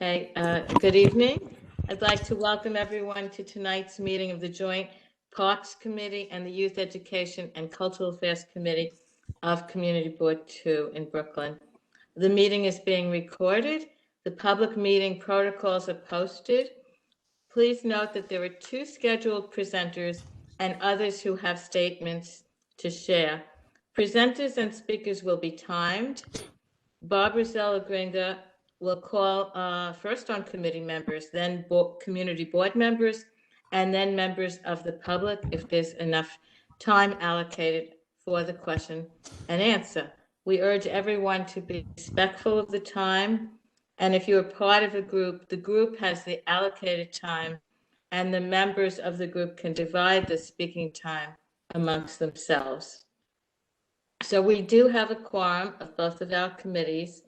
Okay, good evening. I'd like to welcome everyone to tonight's meeting of the Joint Parks Committee and the Youth Education and Cultural Affairs Committee of Community Board 2 in Brooklyn. The meeting is being recorded. The public meeting protocols are posted. Please note that there are 2 scheduled presenters and others who have statements to share. Presenters and speakers will be timed. Barbara Zellagringa will call first on committee members, then community board members, and then members of the public if there's enough time allocated for the question and answer. We urge everyone to be respectful of the time, and if you're part of a group, the group has the allocated time, and the members of the group can divide the speaking time amongst themselves. So we do have a quorum of both of our committees,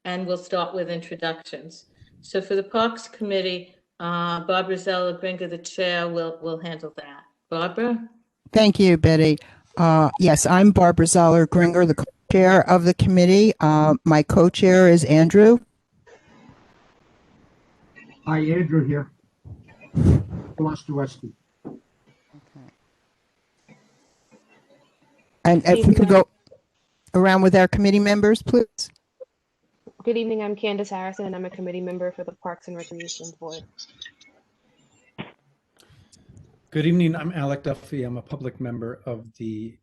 and we'll start with introductions. So for the Parks Committee, Barbara Zellagringa, the chair, will handle that. Barbara? Thank you, Betty. Yes, I'm Barbara Zellagringa, the chair of the committee. My co-chair is Andrew. Hi, Andrew here. Westy. And if we could go around with our committee members, please. Good evening, I'm Candace Harrison, and I'm a committee member for the Parks and Recreation Board. Good evening, I'm Alec Duffy. I'm a public member of the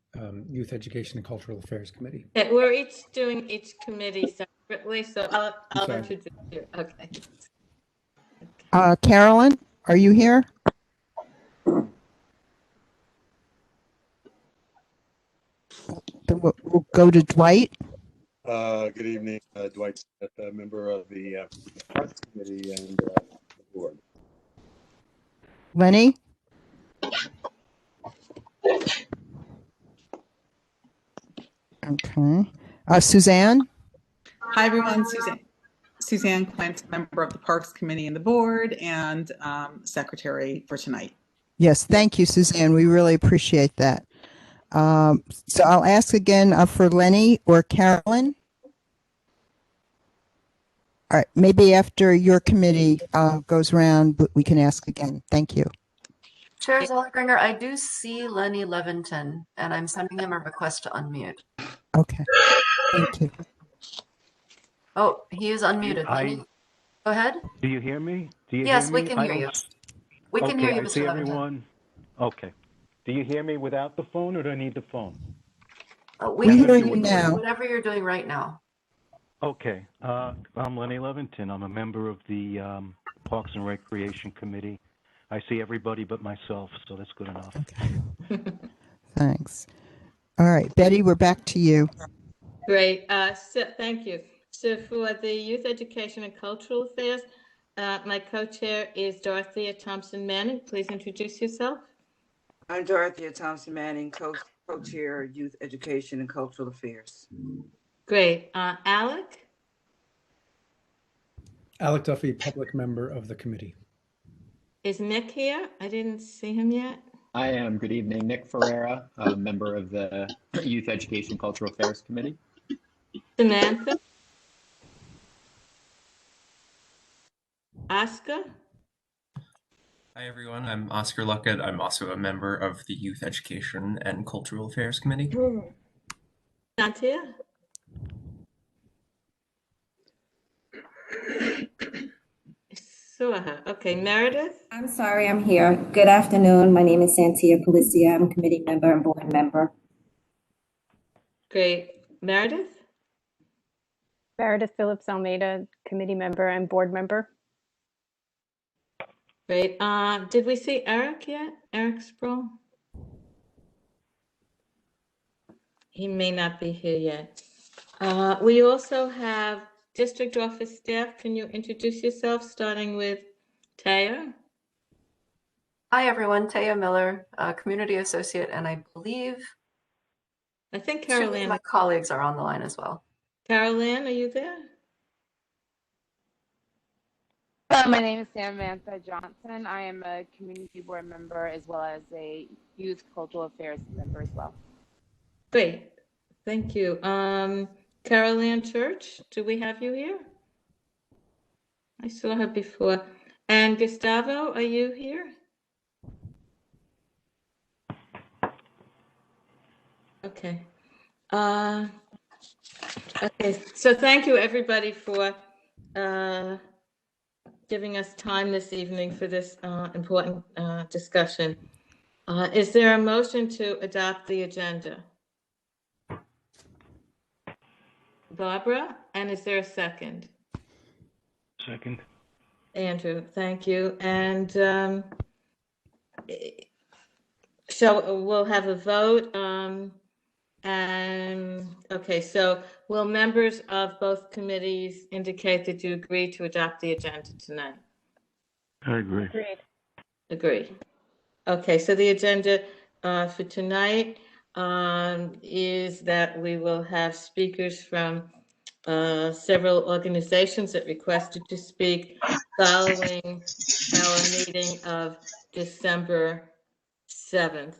Youth Education and Cultural Affairs Committee. Yeah, we're each doing each committee separately, so I'll introduce you. Okay. Carolyn, are you here? Then we'll go to Dwight. Good evening, Dwight Smith, a member of the Parks Committee and the board. Lenny? Okay. Suzanne? Hi, everyone. Suzanne Quint, member of the Parks Committee and the board, and secretary for tonight. Yes, thank you, Suzanne. We really appreciate that. So I'll ask again for Lenny or Carolyn. All right, maybe after your committee goes around, we can ask again. Thank you. Chair Zellagringer, I do see Lenny Leventon, and I'm sending him a request to unmute. Okay, thank you. Oh, he is unmuted. Lenny, go ahead. Do you hear me? Yes, we can hear you. We can hear you, Mr. Leventon. Everyone. Okay. Do you hear me without the phone, or do I need the phone? We can hear you now. Whatever you're doing right now. Okay. I'm Lenny Leventon. I'm a member of the Parks and Recreation Committee. I see everybody but myself, so that's good enough. Okay. Thanks. All right, Betty, we're back to you. Great. So thank you. So for the Youth Education and Cultural Affairs, my co-chair is Dorothea Thompson Manning. Please introduce yourself. I'm Dorothea Thompson Manning, co-chair, Youth Education and Cultural Affairs. Great. Alec? Alec Duffy, public member of the committee. Is Nick here? I didn't see him yet. I am. Good evening. Nick Ferreira, a member of the Youth Education Cultural Affairs Committee. Samantha? Oscar? Hi, everyone. I'm Oscar Luckett. I'm also a member of the Youth Education and Cultural Affairs Committee. Santia? Okay, Meredith? I'm sorry, I'm here. Good afternoon. My name is Santia Policia. I'm a committee member and board member. Great. Meredith? Meredith Phillips Almeida, committee member and board member. Great. Did we see Eric yet? Eric Sproul? He may not be here yet. We also have district office staff. Can you introduce yourself, starting with Taya? Hi, everyone. Taya Miller, community associate, and I think Carolyn. My colleagues are on the line as well. Carolyn, are you there? My name is Samantha Johnson. I am a community board member as well as a youth cultural affairs member as well. Great. Thank you. Carol Ann Church, do we have you here? I saw her before. And Gustavo, are you here? Okay. Okay, so thank you everybody for giving us time this evening for this important discussion. Is there a motion to adopt the agenda? Barbara, and is there a second? Second. Andrew, thank you. And so we'll have a vote. And okay, so will members of both committees indicate that you agree to adopt the agenda tonight? I agree. Agreed. Agree. Okay, so the agenda for tonight is that we will have speakers from several organizations that requested to speak following our meeting of December 7th.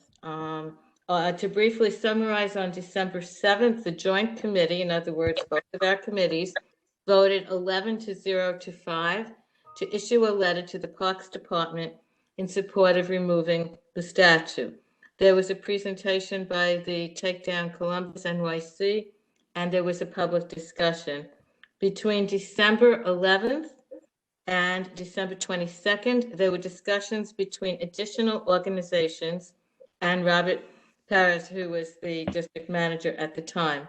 To briefly summarize, on December 7th, the joint committee, in other words, both of our committees, voted 11-0 to 5 to issue a letter to the Parks Department in support of removing the statue. There was a presentation by the Takedown Columbus NYC, and there was a public discussion. Between December 11th and December 22nd, there were discussions between additional organizations and Robert Paris, who was the district manager at the time.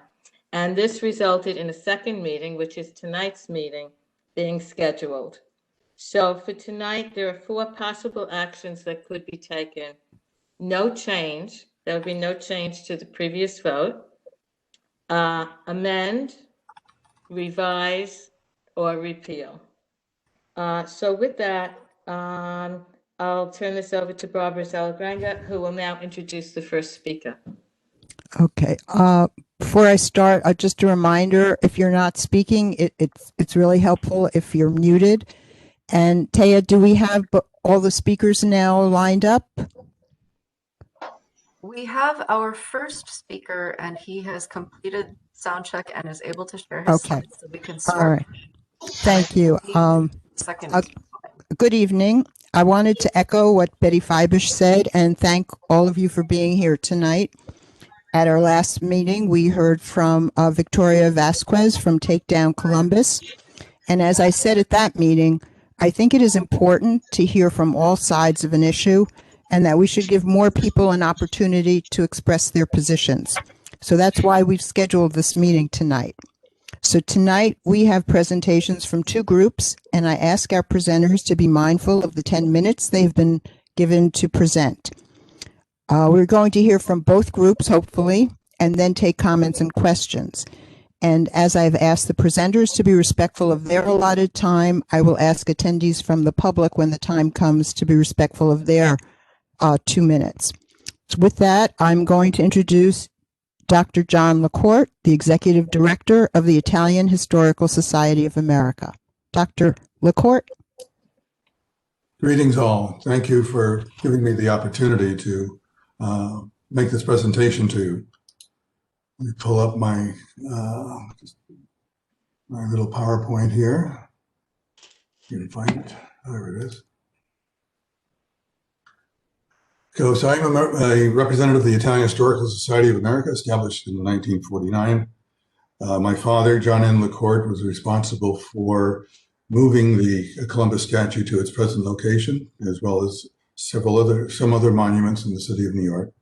And this resulted in a second meeting, which is tonight's meeting, being scheduled. So for tonight, there are 4 possible actions that could be taken. No change. There would be no change to the previous vote. Amend, revise, or repeal. So with that, I'll turn this over to Barbara Zalagranga, who will now introduce the first speaker. Okay. Before I start, just a reminder, if you're not speaking, it's really helpful if you're muted. And Taya, do we have all the speakers now lined up? We have our first speaker, and he has completed sound check and is able to share his Okay. slides, so we can start. All right. Thank you. Second. Good evening. I wanted to echo what Betty Fibish said and thank all of you for being here tonight. At our last meeting, we heard from Victoria Vasquez from Takedown Columbus. And as I said at that meeting, I think it is important to hear from all sides of an issue and that we should give more people an opportunity to express their positions. So that's why we've scheduled this meeting tonight. So tonight we have presentations from 2 groups, and I ask our presenters to be mindful of the 10 minutes they've been given to present. We're going to hear from both groups, hopefully, and then take comments and questions. And as I've asked the presenters to be respectful of their allotted time, I will ask attendees from the public when the time comes to be respectful of their 2 minutes. So with that, I'm going to introduce Dr. John LaCourte, the Executive Director of the Italian Historical Society of America. Dr. LaCourte. Greetings all. Thank you for giving me the opportunity to make this presentation to you. Let me pull up my my little PowerPoint here. You can find it. There it is. So I'm a representative of the Italian Historical Society of America, established in 1949. My father, John N. LaCourte, was responsible for moving the Columbus statue to its present location, as well as some other monuments in the city of New York.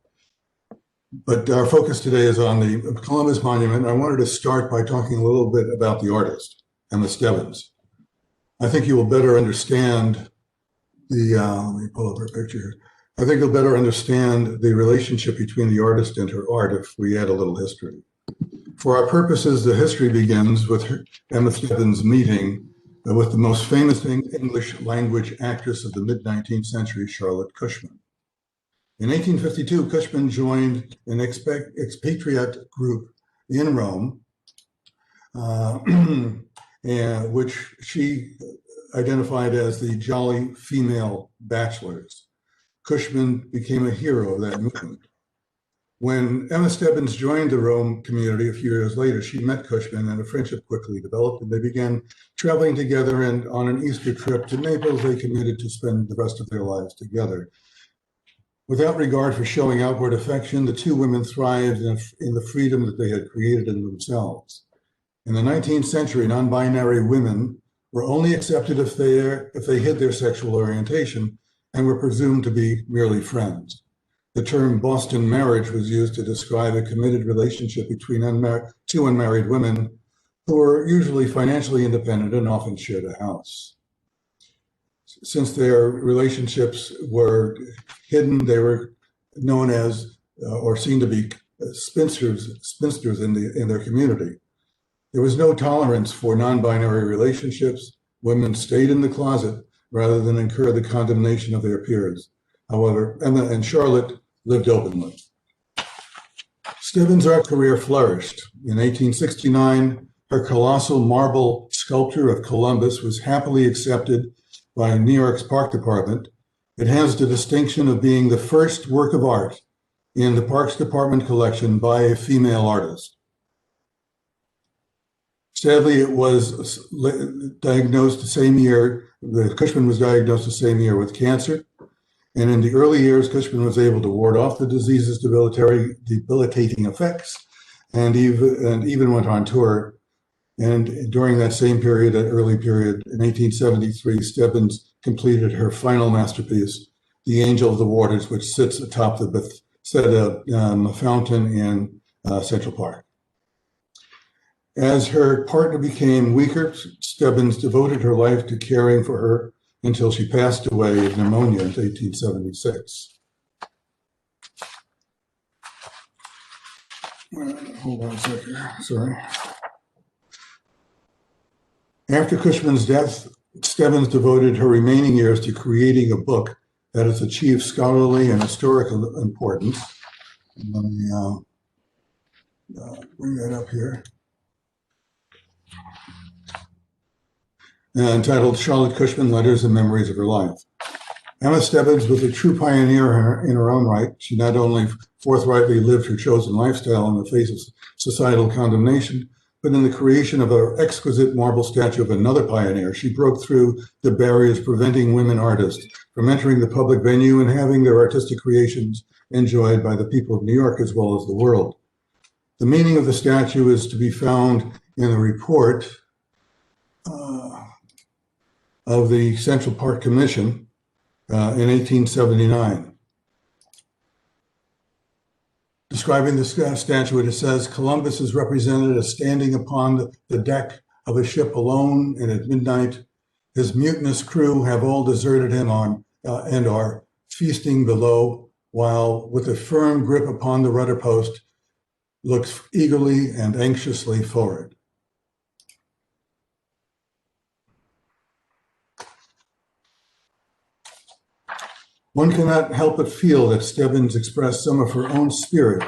But our focus today is on the Columbus Monument. I wanted to start by talking a little bit about the artist, Emma Stebbins. I think you will better understand the, let me pull up her picture here. I think you'll better understand the relationship between the artist and her art if we add a little history. For our purposes, the history begins with Emma Stebbins' meeting with the most famous English language actress of the mid-19th century, Charlotte Cushman. In 1852, Cushman joined an expatriate group in Rome, which she identified as the Jolly Female Bachelors. Cushman became a hero of that movement. When Emma Stebbins joined the Rome community a few years later, she met Cushman and a friendship quickly developed, and they began traveling together. And on an Easter trip to Naples, they committed to spend the rest of their lives together. Without regard for showing outward affection, the two women thrived in the freedom that they had created in themselves. In the 19th century, non-binary women were only accepted if they hid their sexual orientation and were presumed to be merely friends. The term Boston marriage was used to describe a committed relationship between two unmarried women who were usually financially independent and often shared a house. Since their relationships were hidden, they were known as or seen to be spinsters in their community. There was no tolerance for non-binary relationships. Women stayed in the closet rather than incur the condemnation of their peers. However, Emma and Charlotte lived openly. Stebbins' art career flourished. In 1869, her colossal marble sculpture of Columbus was happily accepted by New York's Park Department. It has the distinction of being the first work of art in the Parks Department collection by a female artist. Sadly, it was diagnosed the same year, Cushman was diagnosed the same year with cancer. And in the early years, Cushman was able to ward off the disease's debilitating effects and even went on tour. And during that same period, that early period, in 1873, Stebbins completed her final masterpiece, The Angel of the Waters, which sits atop the Bethesda fountain in Central Park. As her partner became weaker, Stebbins devoted her life to caring for her until she passed away of pneumonia in 1876. Hold on a second, sorry. After Cushman's death, Stebbins devoted her remaining years to creating a book that has achieved scholarly and historical importance. Let me bring that up here. Entitled Charlotte Cushman, Letters and Memories of Her Life. Emma Stebbins was a true pioneer in her own right. She not only forthrightly lived her chosen lifestyle in the face of societal condemnation, but in the creation of an exquisite marble statue of another pioneer, she broke through the barriers preventing women artists from entering the public venue and having their artistic creations enjoyed by the people of New York as well as the world. The meaning of the statue is to be found in the report of the Central Park Commission in 1879. Describing the statue, it says, Columbus is represented as standing upon the deck of a ship alone, and at midnight, his mutinous crew have all deserted him and are feasting below, while with a firm grip upon the rudder post, looks eagerly and anxiously forward. One cannot help but feel that Stebbins expressed some of her own spirit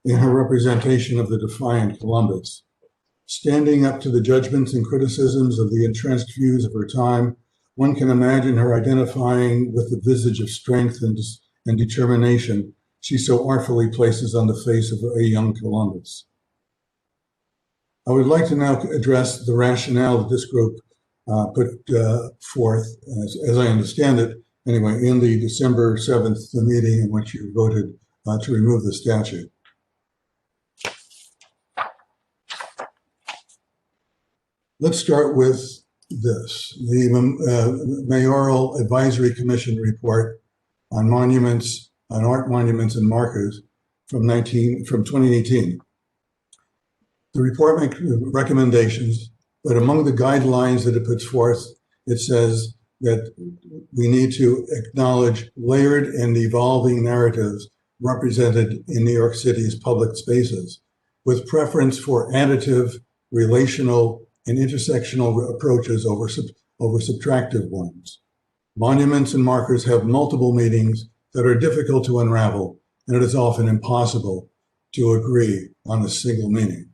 in her representation of the defiant Columbus. Standing up to the judgments and criticisms of the entrenched views of her time, one can imagine her identifying with the visage of strength and determination she so artfully places on the face of a young Columbus. I would like to now address the rationale that this group put forth, as I understand it, anyway, in the December 7th meeting in which you voted to remove the statute. Let's start with this, the Mayoral Advisory Commission report on monuments, on art monuments and markers from 2018. The report makes recommendations, but among the guidelines that it puts forth, it says that we need to acknowledge layered and evolving narratives represented in New York City's public spaces, with preference for additive, relational, and intersectional approaches over subtractive ones. Monuments and markers have multiple meanings that are difficult to unravel, and it is often impossible to agree on a single meaning.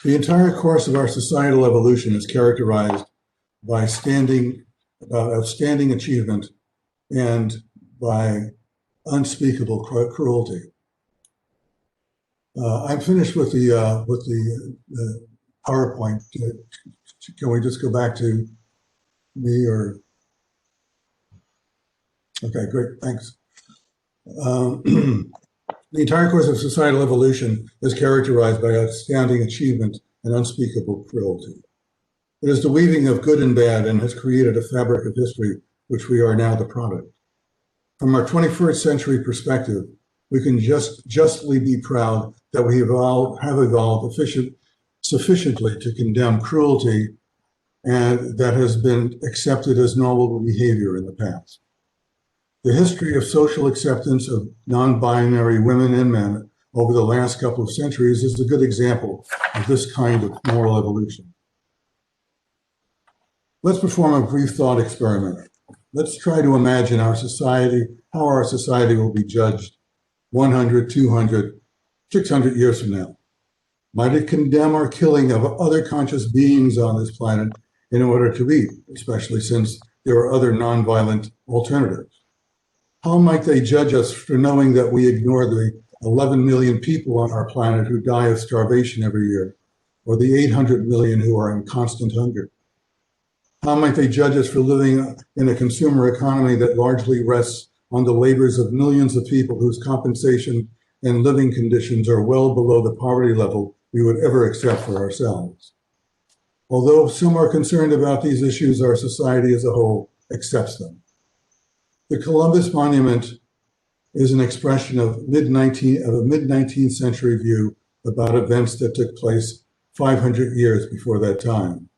The entire course of our societal evolution is characterized by outstanding achievement and by unspeakable cruelty. I'm finished with the PowerPoint. Can we just go back to me or? Okay, great, thanks. The entire course of societal evolution is characterized by outstanding achievement and unspeakable cruelty. It is the weaving of good and bad and has created a fabric of history which we are now the product. From our 21st century perspective, we can justly be proud that we have evolved sufficiently to condemn cruelty, and that has been accepted as normal behavior in the past. The history of social acceptance of non-binary women and men over the last couple of centuries is a good example of this kind of moral evolution. Let's perform a brief thought experiment. Let's try to imagine how our society will be judged 100, 200, 600 years from now. Might it condemn our killing of other conscious beings on this planet in order to eat, especially since there are other nonviolent alternatives? How might they judge us for knowing that we ignore the 11 million people on our planet who die of starvation every year, or the 800 million who are in constant hunger? How might they judge us for living in a consumer economy that largely rests on the labors of millions of people whose compensation and living conditions are well below the poverty level we would ever accept for ourselves? Although some are concerned about these issues, our society as a whole accepts them. The Columbus Monument is an expression of a mid-19th century view about events that took place 500 years before that time.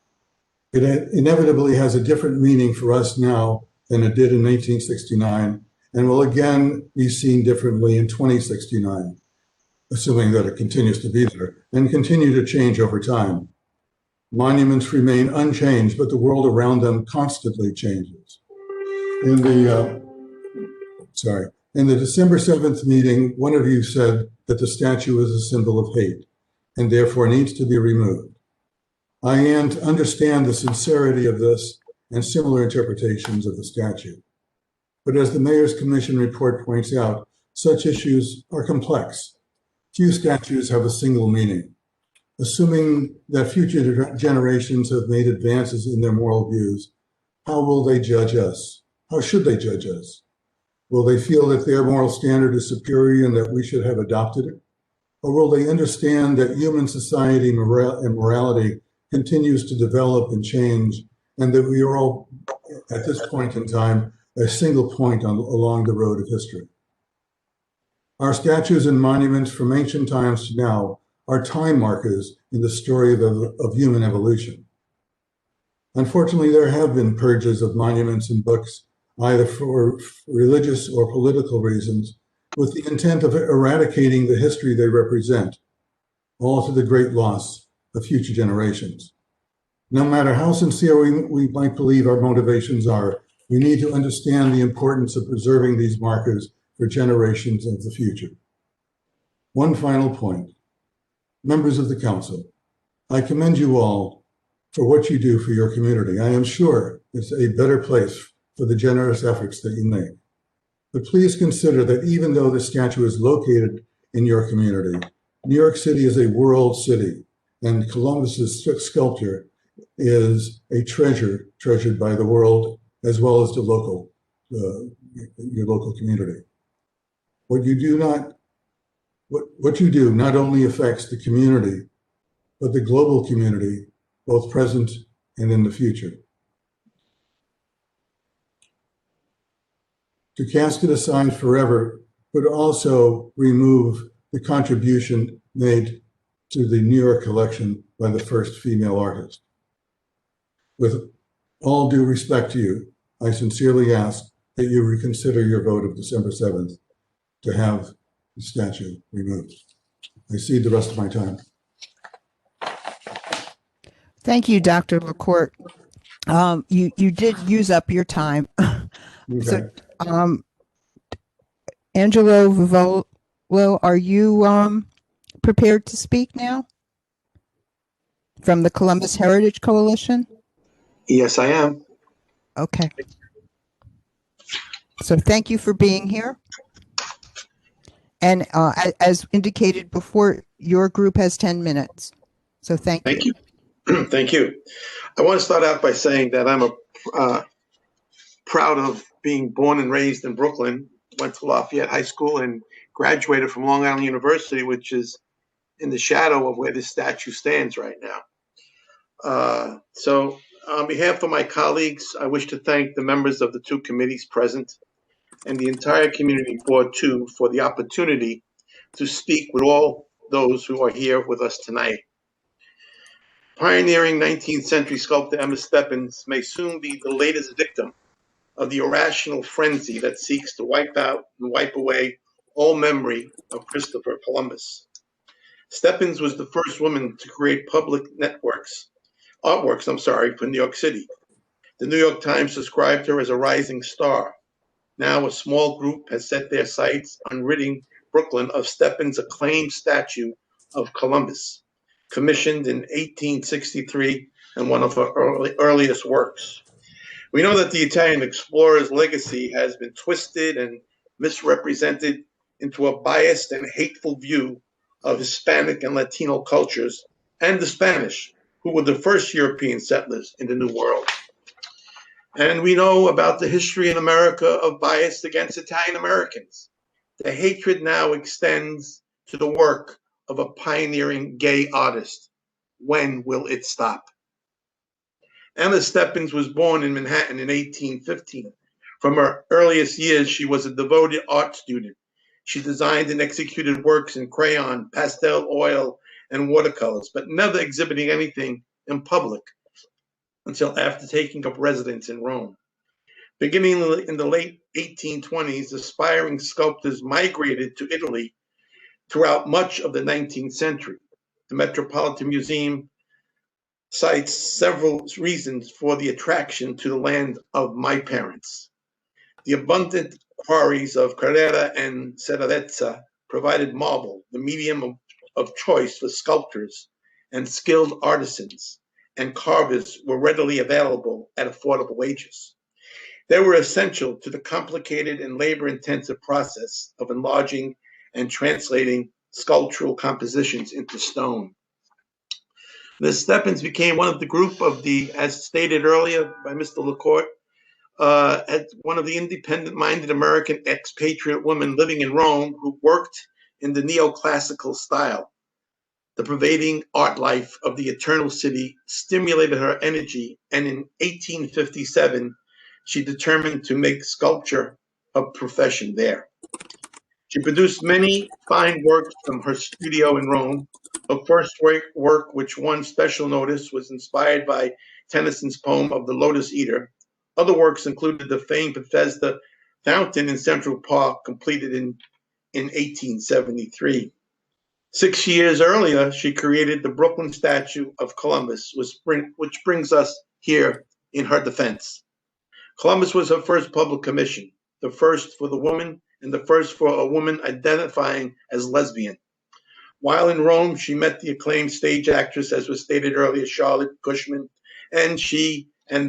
It inevitably has a different meaning for us now than it did in 1869, and will again be seen differently in 2069, assuming that it continues to be there, and continue to change over time. Monuments remain unchanged, but the world around them constantly changes. In the December 7th meeting, one of you said that the statue is a symbol of hate and therefore needs to be removed. I understand the sincerity of this and similar interpretations of the statute. But as the Mayor's Commission report points out, such issues are complex. Few statues have a single meaning. Assuming that future generations have made advances in their moral views, how will they judge us? How should they judge us? Will they feel that their moral standard is superior and that we should have adopted it? Or will they understand that human society and morality continues to develop and change, and that we are all, at this point in time, a single point along the road of history? Our statues and monuments from ancient times to now are time markers in the story of human evolution. Unfortunately, there have been purges of monuments and books, either for religious or political reasons, with the intent of eradicating the history they represent, all to the great loss of future generations. No matter how sincere we might believe our motivations are, we need to understand the importance of preserving these markers for generations of the future. One final point. Members of the council, I commend you all for what you do for your community. I am sure it's a better place for the generous efforts that you make. But please consider that even though the statue is located in your community, New York City is a world city, and Columbus's sculpture is a treasure treasured by the world as well as the local, your local community. What you do not only affects the community, but the global community, both present and in the future. To cast it aside forever would also remove the contribution made to the New York collection by the first female artist. With all due respect to you, I sincerely ask that you reconsider your vote of December 7th to have the statue removed. I cede the rest of my time. Thank you, Dr. LaCourte. You did use up your time. Okay. So, Angelo Vivolo, are you prepared to speak now? From the Columbus Heritage Coalition? Yes, I am. Okay. So thank you for being here. And as indicated before, your group has 10 minutes. So thank you. Thank you. I want to start out by saying that I'm proud of being born and raised in Brooklyn, went to Lafayette High School, and graduated from Long Island University, which is in the shadow of where this statue stands right now. So on behalf of my colleagues, I wish to thank the members of the two committees present and the entire community board too for the opportunity to speak with all those who are here with us tonight. Pioneering 19th century sculptor Emma Steppins may soon be the latest victim of the irrational frenzy that seeks to wipe out and wipe away all memory of Christopher Columbus. Steppins was the first woman to create public artworks for New York City. The New York Times described her as a rising star. Now a small group has set their sights on ridding Brooklyn of Steppins' acclaimed statue of Columbus, commissioned in 1863 and one of her earliest works. We know that the Italian explorer's legacy has been twisted and misrepresented into a biased and hateful view of Hispanic and Latino cultures and the Spanish, who were the first European settlers in the New World. And we know about the history in America of bias against Italian Americans. The hatred now extends to the work of a pioneering gay artist. When will it stop? Emma Steppins was born in Manhattan in 1815. From her earliest years, she was a devoted art student. She designed and executed works in crayon, pastel, oil, and watercolors, but never exhibiting anything in public until after taking up residence in Rome. Beginning in the late 1820s, aspiring sculptors migrated to Italy throughout much of the 19th century. The Metropolitan Museum cites several reasons for the attraction to the land of my parents. The abundant quarries of Carrara and Cerveza provided marble, the medium of choice for sculptors and skilled artisans, and carvers were readily available at affordable wages. They were essential to the complicated and labor-intensive process of enlarging and translating sculptural compositions into stone. Ms. Steppins became one of the group of the, as stated earlier by Mr. LaCourte, as one of the independent-minded American expatriate women living in Rome who worked in the neoclassical style. The pervading art life of the Eternal City stimulated her energy, and in 1857, she determined to make sculpture a profession there. She produced many fine works from her studio in Rome. Her first work, which won special notice, was inspired by Tennyson's poem of the Lotus Eater. Other works included the famed Bethesda Fountain in Central Park, completed in 1873. 6 years earlier, she created the Brooklyn statue of Columbus, which brings us here in her defense. Columbus was her first public commission, the first for the woman and the first for a woman identifying as lesbian. While in Rome, she met the acclaimed stage actress, as was stated earlier, Charlotte Cushman, and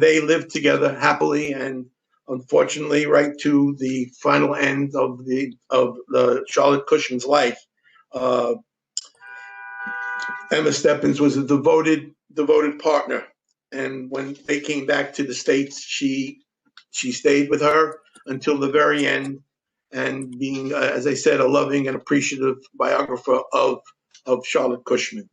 they lived together happily and unfortunately right to the final end of the Charlotte Cushman's life. Emma Steppins was a devoted partner, and when they came back to the States, she stayed with her until the very end, and being, as I said, a loving and appreciative biographer of Charlotte Cushman.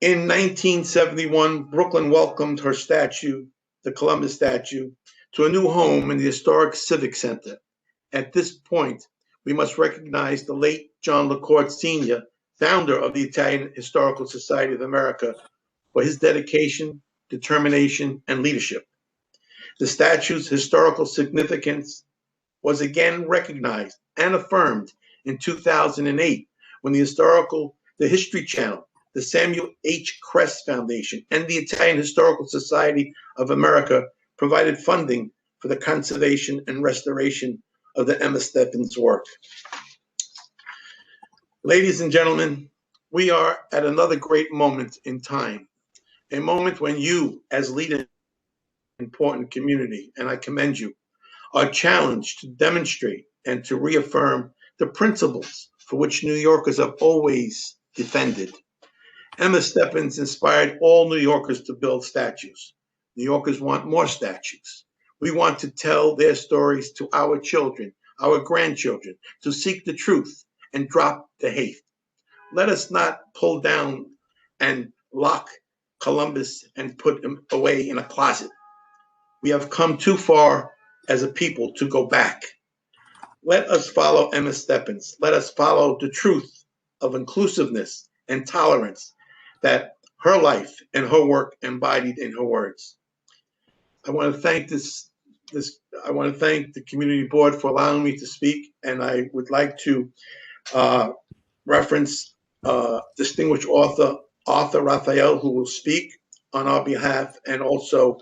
In 1971, Brooklyn welcomed her statue, the Columbus statue, to a new home in the historic Civic Center. At this point, we must recognize the late John LaCourte Sr., founder of the Italian Historical Society of America, for his dedication, determination, and leadership. The statue's historical significance was again recognized and affirmed in 2008 when the History Channel, the Samuel H. Kress Foundation, and the Italian Historical Society of America provided funding for the conservation and restoration of the Emma Steppins work. Ladies and gentlemen, we are at another great moment in time. a moment when you, as leader in an important community, and I commend you, are challenged to demonstrate and to reaffirm the principles for which New Yorkers have always defended. Emma Stebbins inspired all New Yorkers to build statues. New Yorkers want more statues. We want to tell their stories to our children, our grandchildren, to seek the truth and drop the hate. Let us not pull down and lock Columbus and put him away in a closet. We have come too far as a people to go back. Let us follow Emma Stebbins. Let us follow the truth of inclusiveness and tolerance that her life and her work embodied in her words. I want to thank I want to thank the community board for allowing me to speak, and I would like to reference distinguished author Arthur Raphael, who will speak on our behalf, and also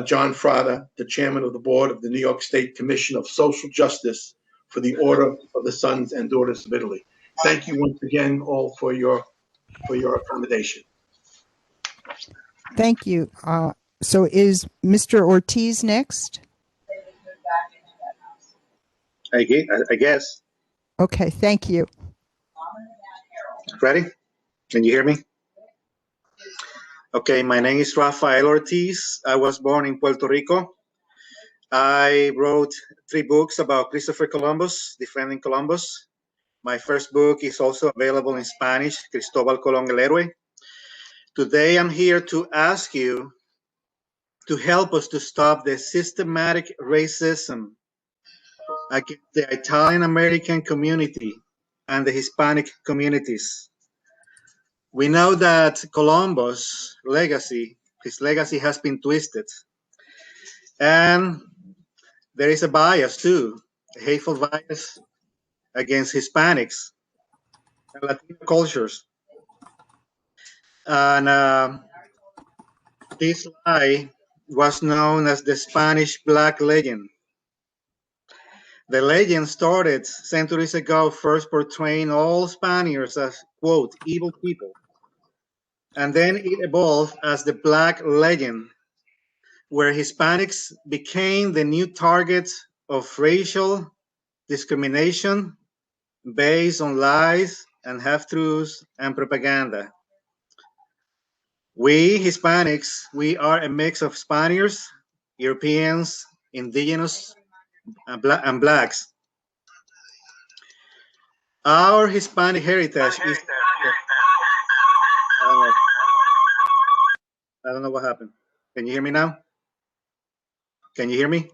John Frater, the chairman of the board of the New York State Commission of Social Justice for the Order of the Sons and Daughters of Italy. Thank you once again all for your accommodation. Thank you. So is Mr. Ortiz next? I guess. Okay, thank you. Ready? Can you hear me? Okay, my name is Rafael Ortiz. I was born in Puerto Rico. I wrote 3 books about Christopher Columbus, Defending Columbus. My first book is also available in Spanish, Cristóbal Colón el Héroe. Today I'm here to ask you to help us to stop the systematic racism against the Italian American community and the Hispanic communities. We know that Columbus' legacy, his legacy has been twisted. And there is a bias too, a hateful bias against Hispanics and Latino cultures. And this lie was known as the Spanish Black Legend. The legend started centuries ago, first portraying all Spaniards as, quote, evil people. And then it evolved as the Black Legend, where Hispanics became the new target of racial discrimination based on lies and half-truths and propaganda. We Hispanics, we are a mix of Spaniards, Europeans, indigenous, and blacks. Our Hispanic heritage is... I don't know what happened. Can you hear me now? Can you hear me?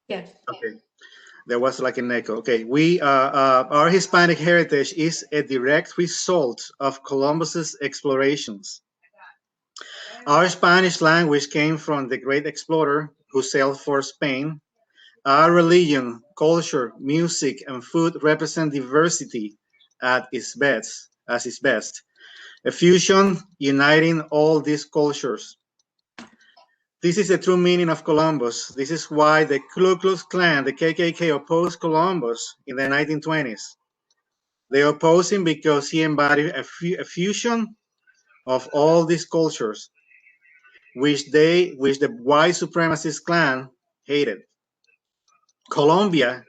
Yes. Okay. There was like an echo. Okay. Our Hispanic heritage is a direct result of Columbus's explorations. Our Spanish language came from the great explorer who sailed for Spain. Our religion, culture, music, and food represent diversity at its best, a fusion uniting all these cultures. This is the true meaning of Columbus. This is why the Ku Klux Klan, the KKK, opposed Columbus in the 1920s. They opposed him because he embodied a fusion of all these cultures, which the white supremacist Klan hated. Colombia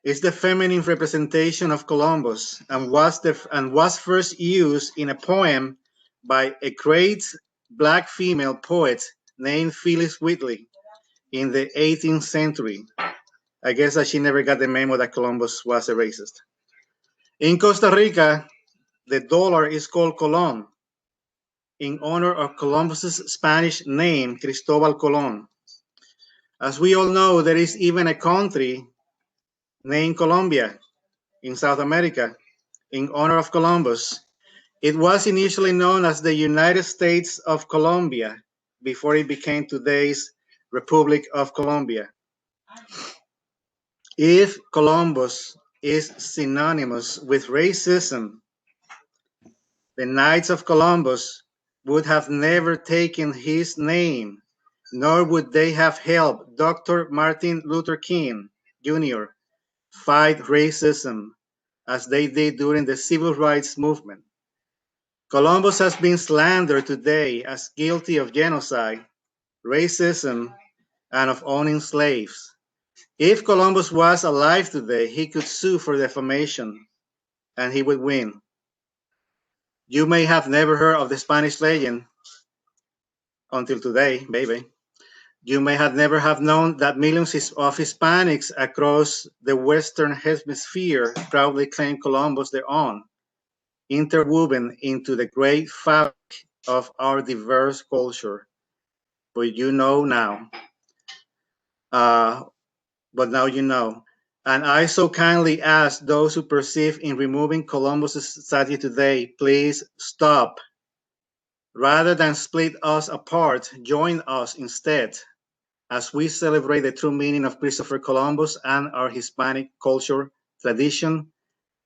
is the feminine representation of Columbus and was first used in a poem by a great Black female poet named Phyllis Wheatley in the 18th century. I guess that she never got the memo that Columbus was a racist. In Costa Rica, the dollar is called Colón in honor of Columbus's Spanish name, Cristóbal Colón. As we all know, there is even a country named Colombia in South America in honor of Columbus. It was initially known as the United States of Colombia before it became today's Republic of Colombia. If Columbus is synonymous with racism, the Knights of Columbus would have never taken his name, nor would they have helped Dr. Martin Luther King Jr. fight racism as they did during the Civil Rights Movement. Columbus has been slandered today as guilty of genocide, racism, and of owning slaves. If Columbus was alive today, he could sue for defamation, and he would win. You may have never heard of the Spanish legend until today, baby. You may have never have known that millions of Hispanics across the Western Hemisphere proudly claim Columbus their own, interwoven into the great fabric of our diverse culture. But you know now. But now you know. And I so kindly ask those who persist in removing Columbus' statue today, please stop. Rather than split us apart, join us instead as we celebrate the true meaning of Christopher Columbus and our Hispanic culture, tradition,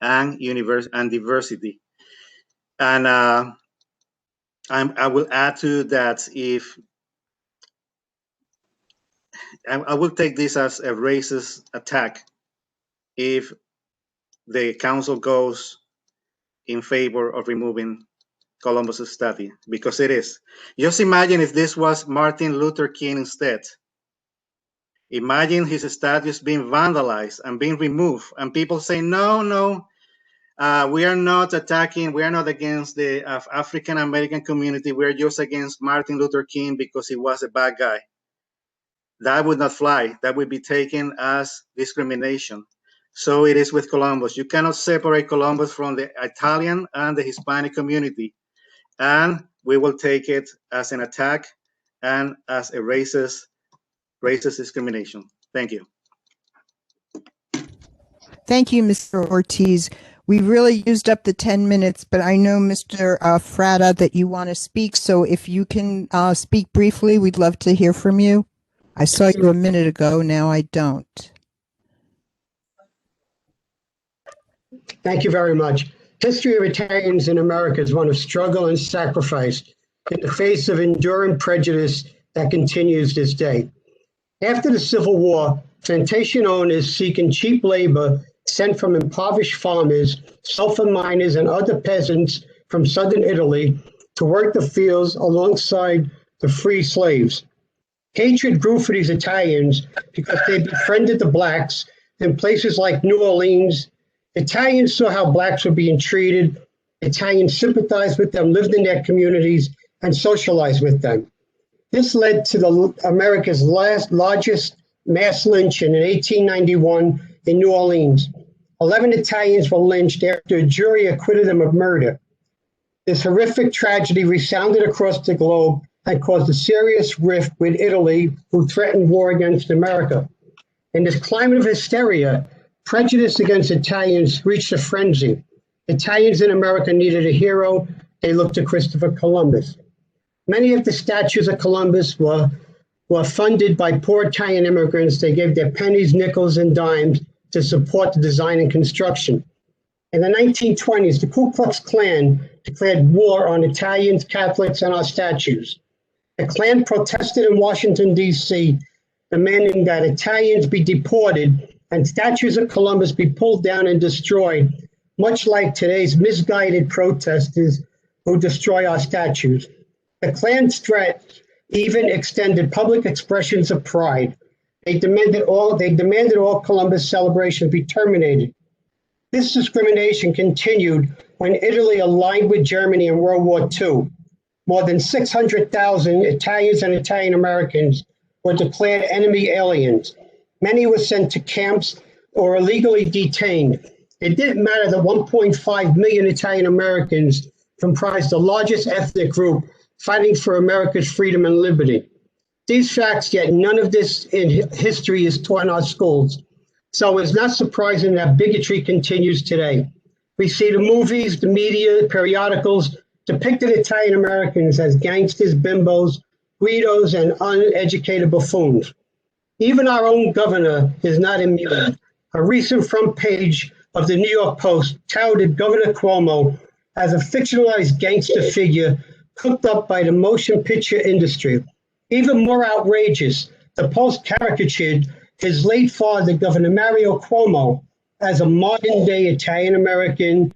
and diversity. And I will add to that, if I will take this as a racist attack if the council goes in favor of removing Columbus' statue, because it is. Just imagine if this was Martin Luther King instead. Imagine his statues being vandalized and being removed, and people say, no, we are not attacking, we are not against the African American community, we're just against Martin Luther King because he was a bad guy. That would not fly. That would be taken as discrimination. So it is with Columbus. You cannot separate Columbus from the Italian and the Hispanic community. And we will take it as an attack and as a racist discrimination. Thank you. Thank you, Mr. Ortiz. We really used up the 10 minutes, but I know, Mr. Fratta, that you want to speak. So if you can speak briefly, we'd love to hear from you. I saw you a minute ago. Now I don't. Thank you very much. History of Italians in America is one of struggle and sacrifice in the face of enduring prejudice that continues this day. After the Civil War, plantation owners seeking cheap labor sent from impoverished farmers, sulfur miners, and other peasants from southern Italy to work the fields alongside the free slaves. Hatred grew for these Italians because they befriended the blacks in places like New Orleans. Italians saw how blacks were being treated. Italians sympathized with them, lived in their communities, and socialized with them. This led to America's largest mass lynching in 1891 in New Orleans. 11 Italians were lynched after a jury acquitted them of murder. This horrific tragedy resounded across the globe and caused a serious rift with Italy, who threatened war against America. In this climate of hysteria, prejudice against Italians reached a frenzy. Italians in America needed a hero. They looked to Christopher Columbus. Many of the statues of Columbus were funded by poor Italian immigrants. They gave their pennies, nickels, and dimes to support the design and construction. In the 1920s, the Ku Klux Klan declared war on Italians, Catholics, and our statues. The Klan protested in Washington, D.C., demanding that Italians be deported and statues of Columbus be pulled down and destroyed, much like today's misguided protesters who destroy our statues. The Klan's threat even extended public expressions of pride. They demanded all Columbus celebrations be terminated. This discrimination continued when Italy allied with Germany in World War II. More than 600,000 Italians and Italian Americans were declared enemy aliens. Many were sent to camps or illegally detained. It didn't matter that 1.5 million Italian Americans comprised the largest ethnic group fighting for America's freedom and liberty. These facts, yet none of this in history is taught in our schools. So it's not surprising that bigotry continues today. We see the movies, the media, periodicals depicted Italian Americans as gangsters, bimbos, Guidos, and uneducated buffoons. Even our own governor is not immune. A recent front page of the New York Post touted Governor Cuomo as a fictionalized gangster figure cooked up by the motion picture industry. Even more outrageous, the Post caricatured his late father, Governor Mario Cuomo, as a modern-day Italian-American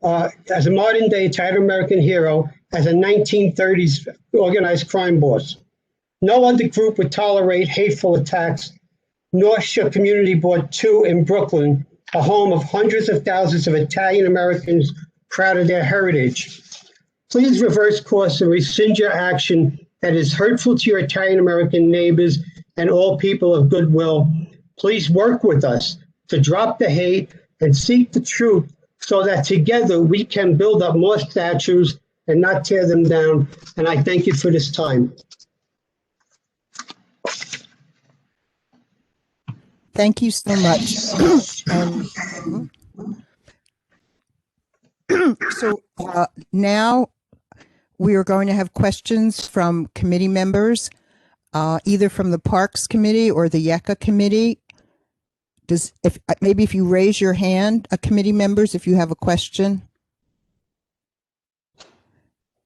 as a modern day Italian American hero, as a 1930s organized crime boss. No other group would tolerate hateful attacks, nor should Community Board 2 in Brooklyn, a home of hundreds of thousands of Italian Americans proud of their heritage. Please reverse course and rescind your action that is hurtful to your Italian American neighbors and all people of goodwill. Please work with us to drop the hate and seek the truth so that together we can build up more statues and not tear them down. And I thank you for this time. Thank you so much. And so now we are going to have questions from committee members, either from the Parks Committee or the YECA Committee. Maybe if you raise your hand, committee members, if you have a question.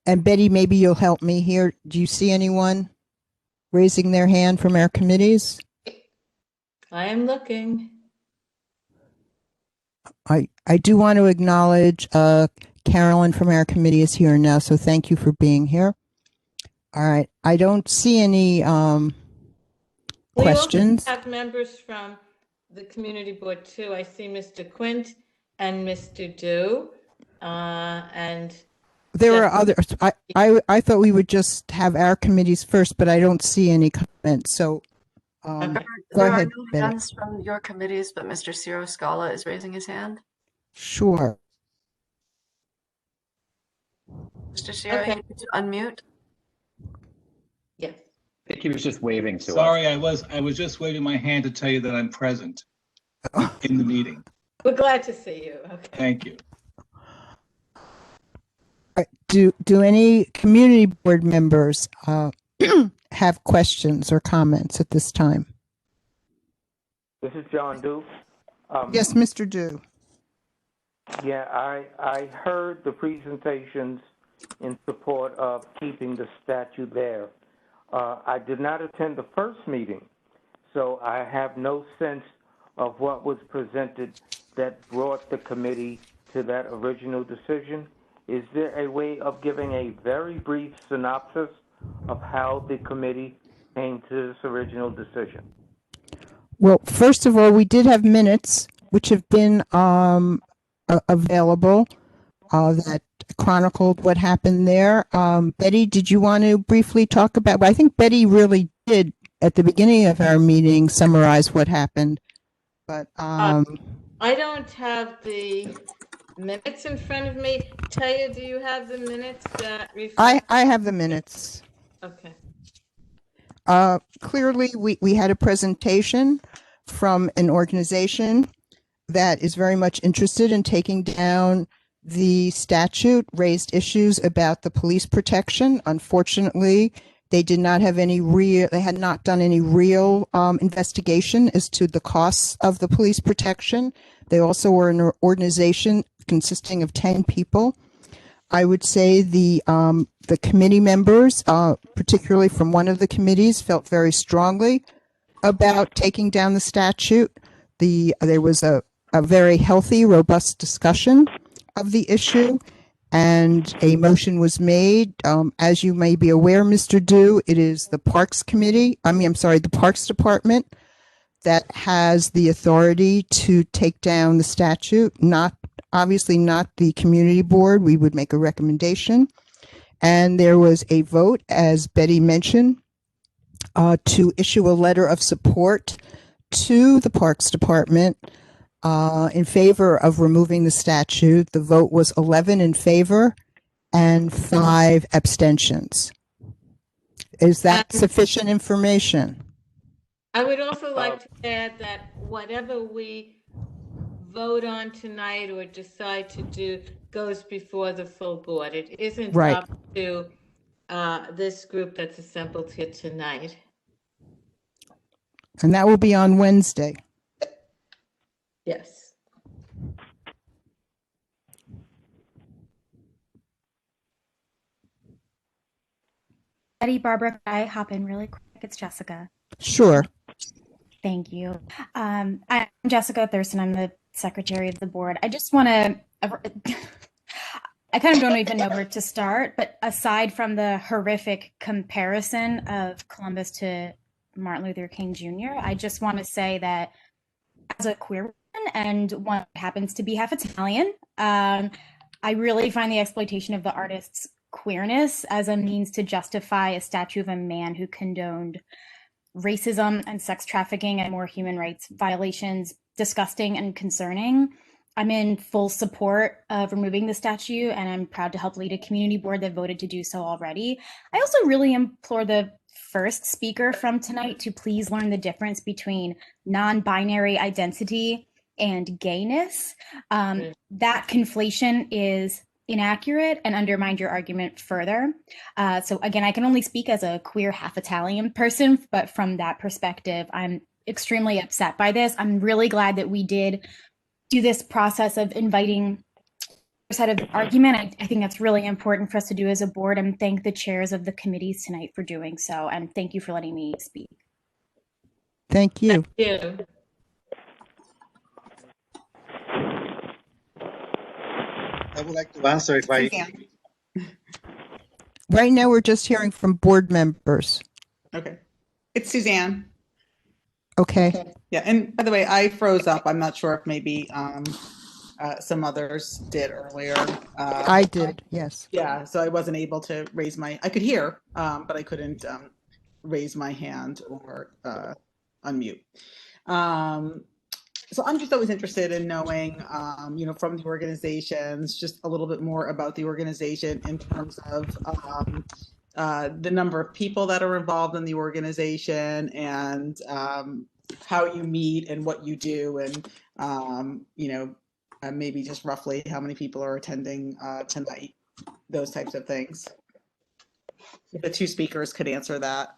And Betty, maybe you'll help me here. Do you see anyone raising their hand from our committees? I am looking. I do want to acknowledge Carolyn from our committee is here now, so thank you for being here. All right, I don't see any questions. We also have members from the Community Board too. I see Mr. Quint and Mr. Dew, and there are others. I thought we would just have our committees first, but I don't see any comments. So go There ahead, are no Betty. hands from your committees, but Mr. Ciro Scala is raising his hand. Sure. Mr. Ciro, you need to unmute. Yes. I think he was just waving to us. Sorry, I was just waving my hand to tell you that I'm present in the meeting. We're glad to see you. Okay. Thank you. Do any community board members have questions or comments at this time? This is John Duke. Yes, Mr. Dew. Yeah, I heard the presentations in support of keeping the statue there. I did not attend the first meeting, so I have no sense of what was presented that brought the committee to that original decision. Is there a way of giving a very brief synopsis of how the committee came to this original decision? Well, first of all, we did have minutes which have been available that chronicled what happened there. Betty, did you want to briefly talk about? I think Betty really did at the beginning of our meeting summarize what happened. But I don't have the minutes in front of me. Taya, do you have the minutes that reflect? I have the minutes. Okay. Clearly, we had a presentation from an organization that is very much interested in taking down the statute, raised issues about the police protection. Unfortunately, they did not have any they had not done any real investigation as to the costs of the police protection. They also were an organization consisting of 10 people. I would say the committee members, particularly from one of the committees, felt very strongly about taking down the statute. There was a very healthy, robust discussion of the issue, and a motion was made. As you may be aware, Mr. Dew, it is the Parks Committee, the Parks Department that has the authority to take down the statute, obviously not the Community Board. We would make a recommendation. And there was a vote, as Betty mentioned, to issue a letter of support to the Parks Department in favor of removing the statute. The vote was 11 in favor and 5 abstentions. Is that sufficient information? I would also like to add that whatever we vote on tonight or decide to do goes before the full board. It isn't Right. up to this group that's assembled here tonight. And that will be on Wednesday. Yes. Betty, Barbara, could I hop in really quick? It's Jessica. Sure. Thank you. I'm Jessica Thurston. I'm the secretary of the board. I just want to, I kind of don't even know where to start, but aside from the horrific comparison of Columbus to Martin Luther King Jr., I just want to say that as a queer woman and one that happens to be half Italian, I really find the exploitation of the artist's queerness as a means to justify a statue of a man who condoned racism and sex trafficking and more human rights violations disgusting and concerning. I'm in full support of removing the statue, and I'm proud to help lead a community board that voted to do so already. I also really implore the first speaker from tonight to please learn the difference between non-binary identity and gayness. That conflation is inaccurate and undermined your argument further. So again, I can only speak as a queer half Italian person, but from that perspective, I'm extremely upset by this. I'm really glad that we did do this process of inviting a set of argument. I think that's really important for us to do as a board, and thank the chairs of the committees tonight for doing so. And thank you for letting me speak. Thank you. Thank you. I would like to answer if I. Right now, we're just hearing from board members. Okay. It's Suzanne. Okay. Yeah, and by the way, I froze up. I'm not sure if maybe some others did earlier. I did, yes. Yeah, so I wasn't able to raise I could hear, but I couldn't raise my hand or unmute. So I'm just always interested in knowing, from the organizations, just a little bit more about the organization in terms of the number of people that are involved in the organization and how you meet and what you do, and maybe just roughly how many people are attending tonight, those types of things. If the two speakers could answer that.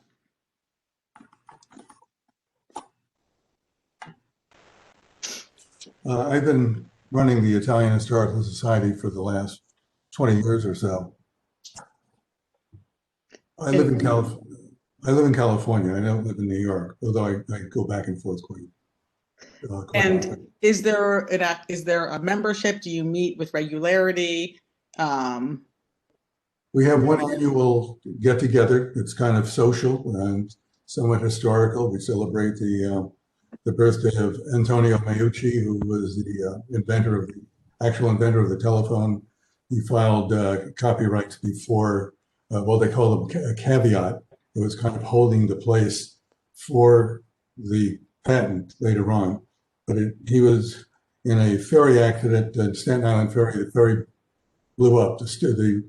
I've been running the Italian Historical Society for the last 20 years or so. I live in California. I don't live in New York, although I go back and forth quite And often. is there a membership? Do you meet with regularity? We have one annual get together. It's kind of social and somewhat historical. We celebrate the birthday of Antonio Meucci, who was the actual inventor of the telephone. He filed copyrights before, they call them a caveat. It was kind of holding the place for the patent later on. But he was in a ferry accident at Staten Island Ferry. The ferry blew up. The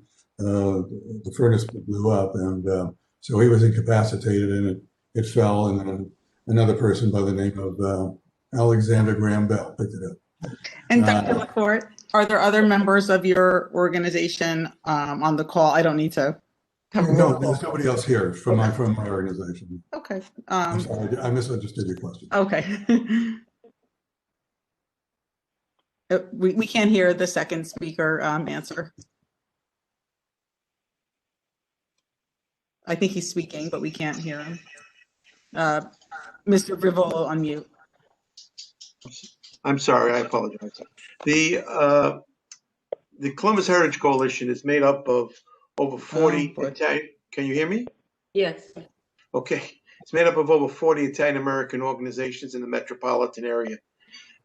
furnace blew up, and so he was incapacitated, and it fell, and then another person by the name of Alexander Graham Bell picked it up. And Dr. LaCourt, are there other members of your organization on the call? I don't need to cover. No, there's nobody else here from my organization. Okay. I'm sorry, I misunderstood your question. Okay. We can't hear the second speaker answer. I think he's speaking, but we can't hear him. Mr. Rivolo, unmute. I'm sorry, I apologize. The Columbus Heritage Coalition is made up of over 40 Italian. Can you hear me? Yes. Okay. It's made up of over 40 Italian American organizations in the metropolitan area.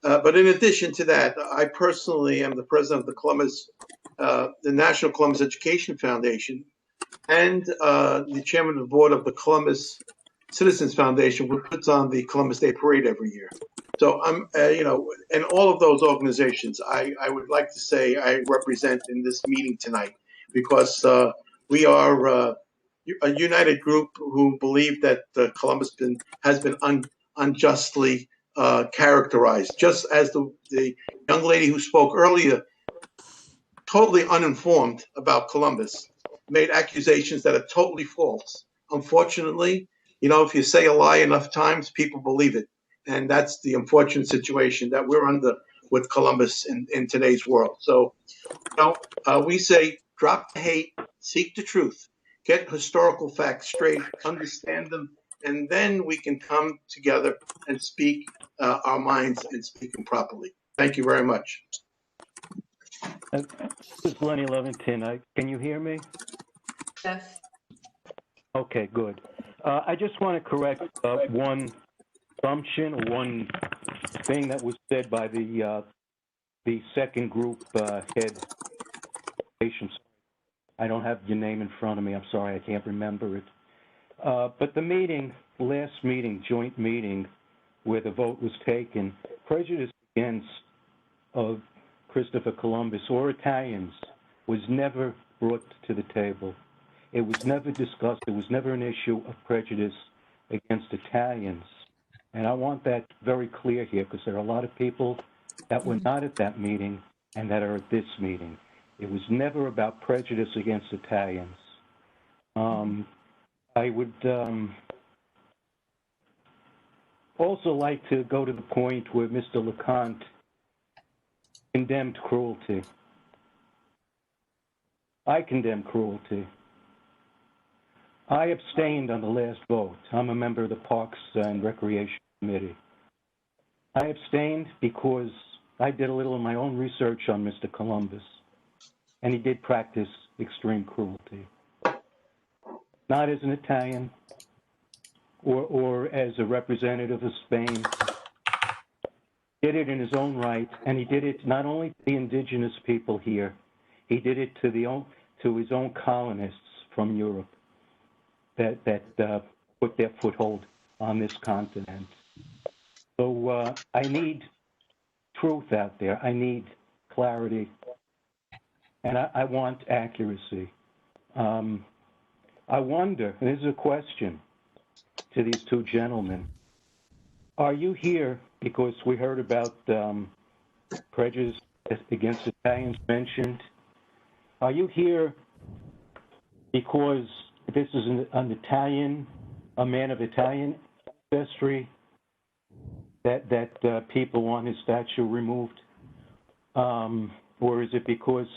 But in addition to that, I personally am the president of the National Columbus Education Foundation, and the chairman of the board of the Columbus Citizens Foundation, which puts on the Columbus Day Parade every year. So I'm, and all of those organizations, I would like to say I represent in this meeting tonight, because we are a united group who believe that Columbus has been unjustly characterized, just as the young lady who spoke earlier, totally uninformed about Columbus, made accusations that are totally false. Unfortunately, if you say a lie enough times, people believe it. And that's the unfortunate situation that we're under with Columbus in today's world. So, we say, drop the hate, seek the truth, get historical facts straight, understand them, and then we can come together and speak our minds and speak them properly. Thank you very much. This is Lenny Leventon. Can you hear me? Yes. Okay, good. I just want to correct one assumption, or one thing that was said by the second group head. I don't have your name in front of me. I'm sorry, I can't remember it. But the meeting, last meeting, joint meeting, where the vote was taken, prejudice against Christopher Columbus or Italians was never brought to the table. It was never discussed. It was never an issue of prejudice against Italians. And I want that very clear here, because there are a lot of people that were not at that meeting and that are at this meeting. It was never about prejudice against Italians. I would also like to go to the point where Mr. LeConte condemned cruelty. I condemn cruelty. I abstained on the last vote. I'm a member of the Parks and Recreation Committee. I abstained because I did a little of my own research on Mr. Columbus, and he did practice extreme cruelty. Not as an Italian or as a representative of Spain. He did it in his own right, and he did it not only to the indigenous people here, he did it to his own colonists from Europe that put their foothold on this continent. So I need truth out there. I need clarity, and I want accuracy. I wonder, and this is a question to these two gentlemen, are you here because we heard about prejudice against Italians mentioned? Are you here because this is an Italian, a man of Italian ancestry, that people want his statue removed? Or is it because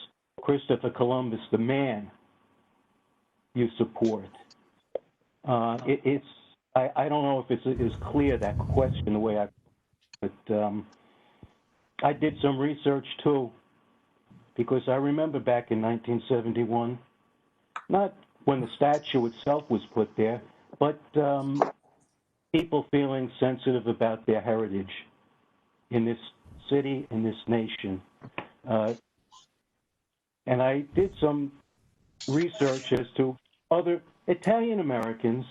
Christopher Columbus, the man, you support? I don't know if it's clear, that question, the way but I did some research too, because I remember back in 1971, not when the statue itself was put there, but people feeling sensitive about their heritage in this city, in this nation. And I did some research as to other Italian Americans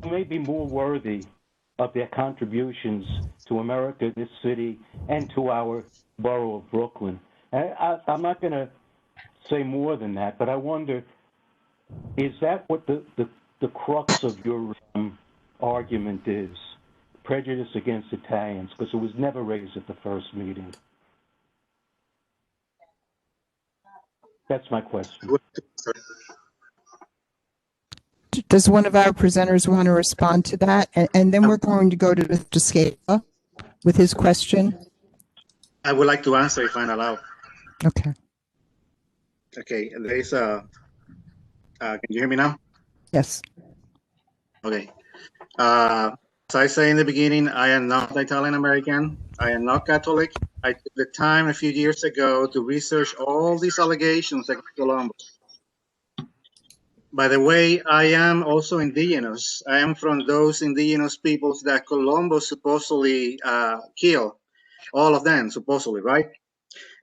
who may be more worthy of their contributions to America, this city, and to our borough of Brooklyn. I'm not going to say more than that, but I wonder, is that what the crux of your argument is? Prejudice against Italians, because it was never raised at the first meeting. That's my question. Does one of our presenters want to respond to that? And then we're going to go to Mr. Scala with his question. I would like to answer if I'm allowed. Okay. Okay, there is a, can you hear me now? Yes. Okay. As I say in the beginning, I am not Italian American. I am not Catholic. I took the time a few years ago to research all these allegations against Columbus. By the way, I am also indigenous. I am from those indigenous peoples that Columbus supposedly killed. All of them, supposedly, right?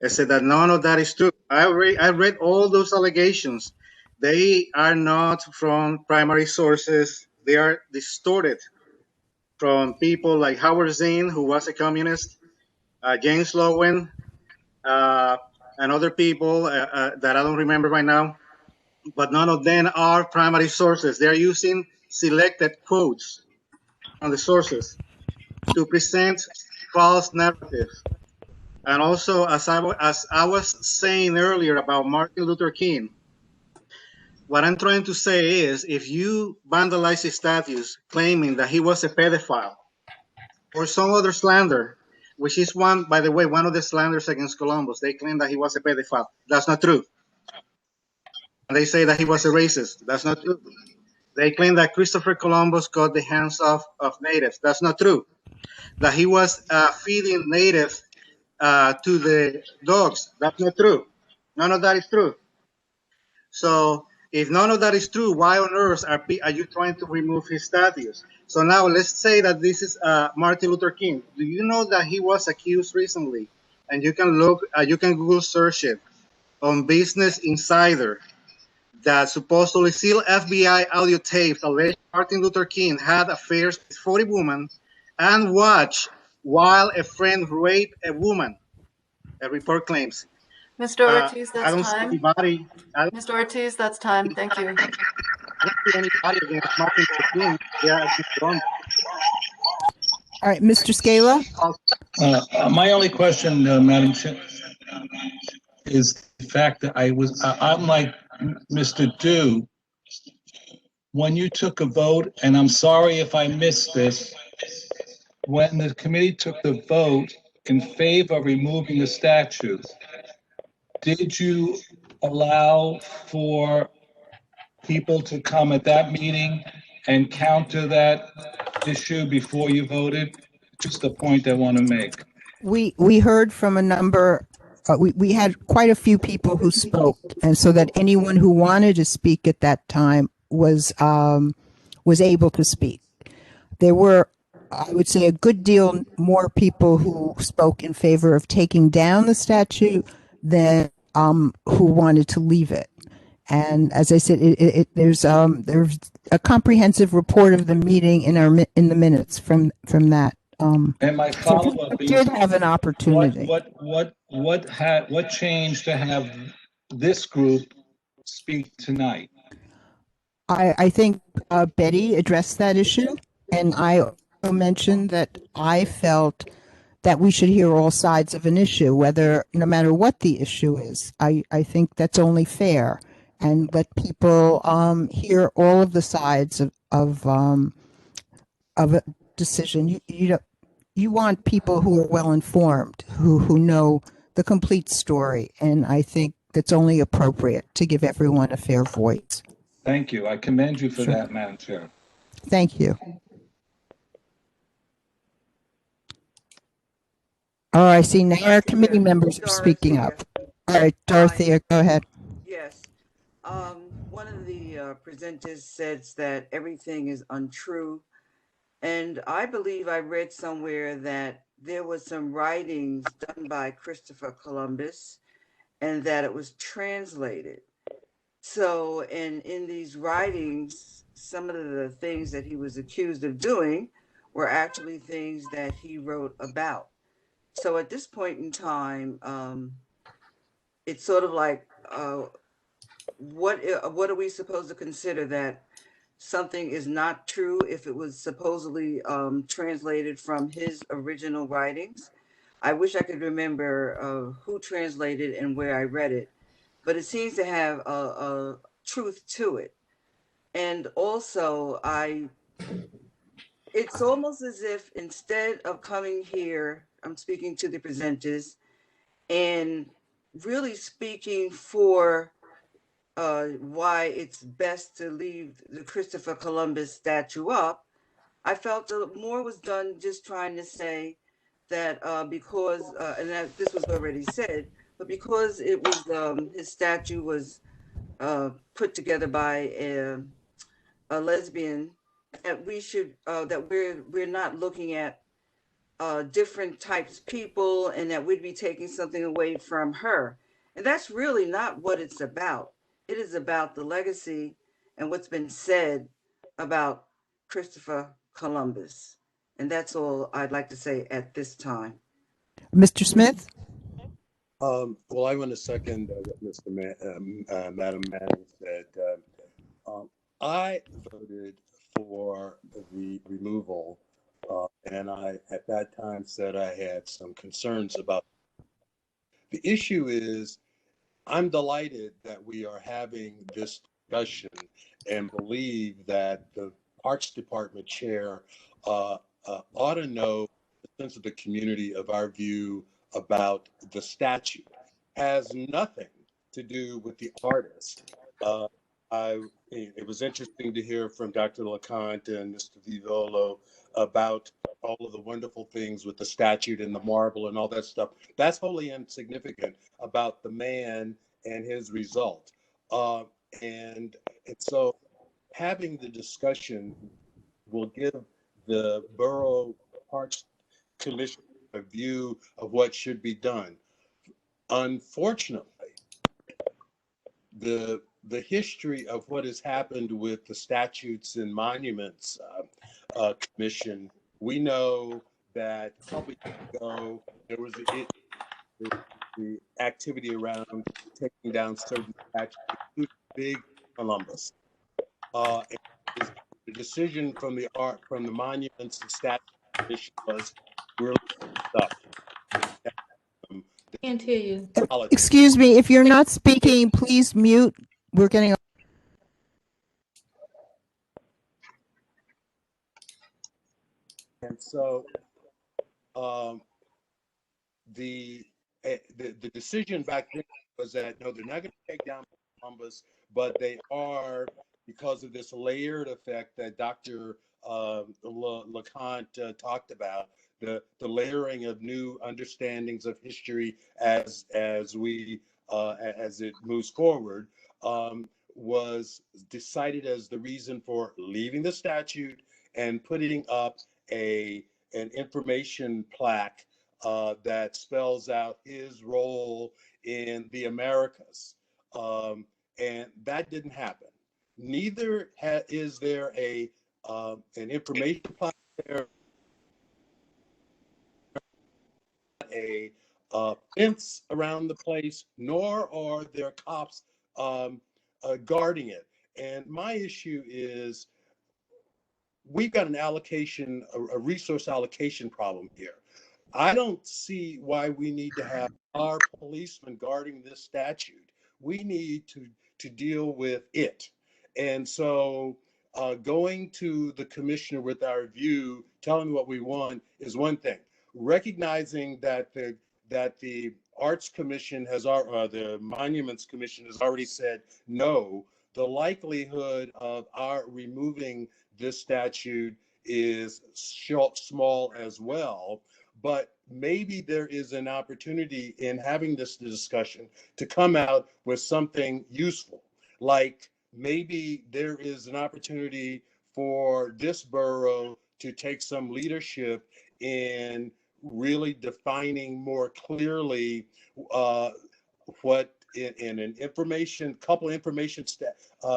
I said that none of that is true. I read all those allegations. They are not from primary sources. They are distorted from people like Howard Zinn, who was a communist, James Lowen, and other people that I don't remember right now. But none of them are primary sources. They're using selected quotes on the sources to present false narratives. And also, as I was saying earlier about Martin Luther King, what I'm trying to say is, if you vandalize his statues claiming that he was a pedophile or some other slander, which is one, by the way, one of the slanders against Columbus, they claim that he was a pedophile. That's not true. And they say that he was a racist. That's not true. They claim that Christopher Columbus cut the hands off of natives. That's not true. That he was feeding natives to the dogs. That's not true. None of that is true. So if none of that is true, why on earth are you trying to remove his statues? So now let's say that this is Martin Luther King. Do you know that he was accused recently? And you can look, you can Google search it on Business Insider, that supposedly sealed FBI audio tapes alleged Martin Luther King had affairs with 40 women and watched while a friend raped a woman. A report claims. Mr. Ortiz, I that's don't see time. anybody. I don't Mr. Ortiz, that's time. Thank you. see anybody against Martin Luther King. They are against Columbus. All right, Mr. Scala? My only question, Madam Chair, is the fact that I'm like Mr. Dew. When you took a vote, and I'm sorry if I missed this, when the committee took the vote in favor of removing the statue, did you allow for people to come at that meeting and counter that issue before you voted? Just a point I want to make. We heard from a number, we had quite a few people who spoke, and so that anyone who wanted to speak at that time was able to speak. There were, I would say, a good deal more people who spoke in favor of taking down the statue than who wanted to leave it. And as I said, there's a comprehensive report of the meeting in the minutes from that. And my So follow-up we is, did have an opportunity. what changed to have this group speak tonight? I think Betty addressed that issue, and I also mentioned that I felt that we should hear all sides of an issue, no matter what the issue is. I think that's only fair, and let people hear all of the sides of a decision. You want people who are well informed, who know the complete story, and I think that's only appropriate to give everyone a fair voice. Thank you. I commend you for Sure. that, Madam Chair. Thank you. Oh, I see now our committee members are speaking up. All right, Dorothea, go ahead. Yes. One of the presenters says that everything is untrue. And I believe I read somewhere that there was some writings done by Christopher Columbus and that it was translated. So, in these writings, some of the things that he was accused of doing were actually things that he wrote about. So at this point in time, it's sort of like, what are we supposed to consider that something is not true if it was supposedly translated from his original writings? I wish I could remember who translated and where I read it, but it seems to have a truth to it. And also, it's almost as if instead of coming here, I'm speaking to the presenters and really speaking for why it's best to leave the Christopher Columbus statue up. I felt more was done just trying to say that because, and this was already said, but because it was his statue was put together by a lesbian, that we should that we're not looking at different types of people, and that we'd be taking something away from her. And that's really not what it's about. It is about the legacy and what's been said about Christopher Columbus. And that's all I'd like to say at this time. Mr. Smith? Well, I want to second what Madam Manning said. I voted for the removal, and I, at that time, said I had some concerns about. The issue is, I'm delighted that we are having this discussion and believe that the Arts Department chair ought to know the sense of the community of our view about the statute. Has nothing to do with the artist. It was interesting to hear from Dr. LeConte and Mr. Vivolo about all of the wonderful things with the statute and the marble and all that stuff. That's wholly insignificant about the man and his result. And so having the discussion will give the Borough Parks Commission a view of what should be done. Unfortunately, the history of what has happened with the Statutes and Monuments Commission, we know that a couple of years ago there was the activity around taking down certain statues, including Big Columbus. And the decision from the Monuments and Statutes Commission was we're up. Can't hear you. Excuse me, if you're not speaking, please mute. We're getting. And so the decision back then was that no, they're not going to take down Columbus, but they are, because of this layered effect that Dr. LeConte talked about, the layering of new understandings of history as it moves forward, was decided as the reason for leaving the statute and putting up an information plaque that spells out his role in the Americas. And that didn't happen. Neither is there an information plaque there, a fence around the place, nor are there cops guarding it. And my issue is we've got a resource allocation problem here. I don't see why we need to have our policemen guarding this statute. We need to deal with it. And so going to the commissioner with our view, telling what we want is one thing. Recognizing that the Arts Commission the Monuments Commission has already said no, the likelihood of our removing this statute is small as well. But maybe there is an opportunity in having this discussion to come out with something useful. Like maybe there is an opportunity for this borough to take some leadership in really defining more clearly what in an couple information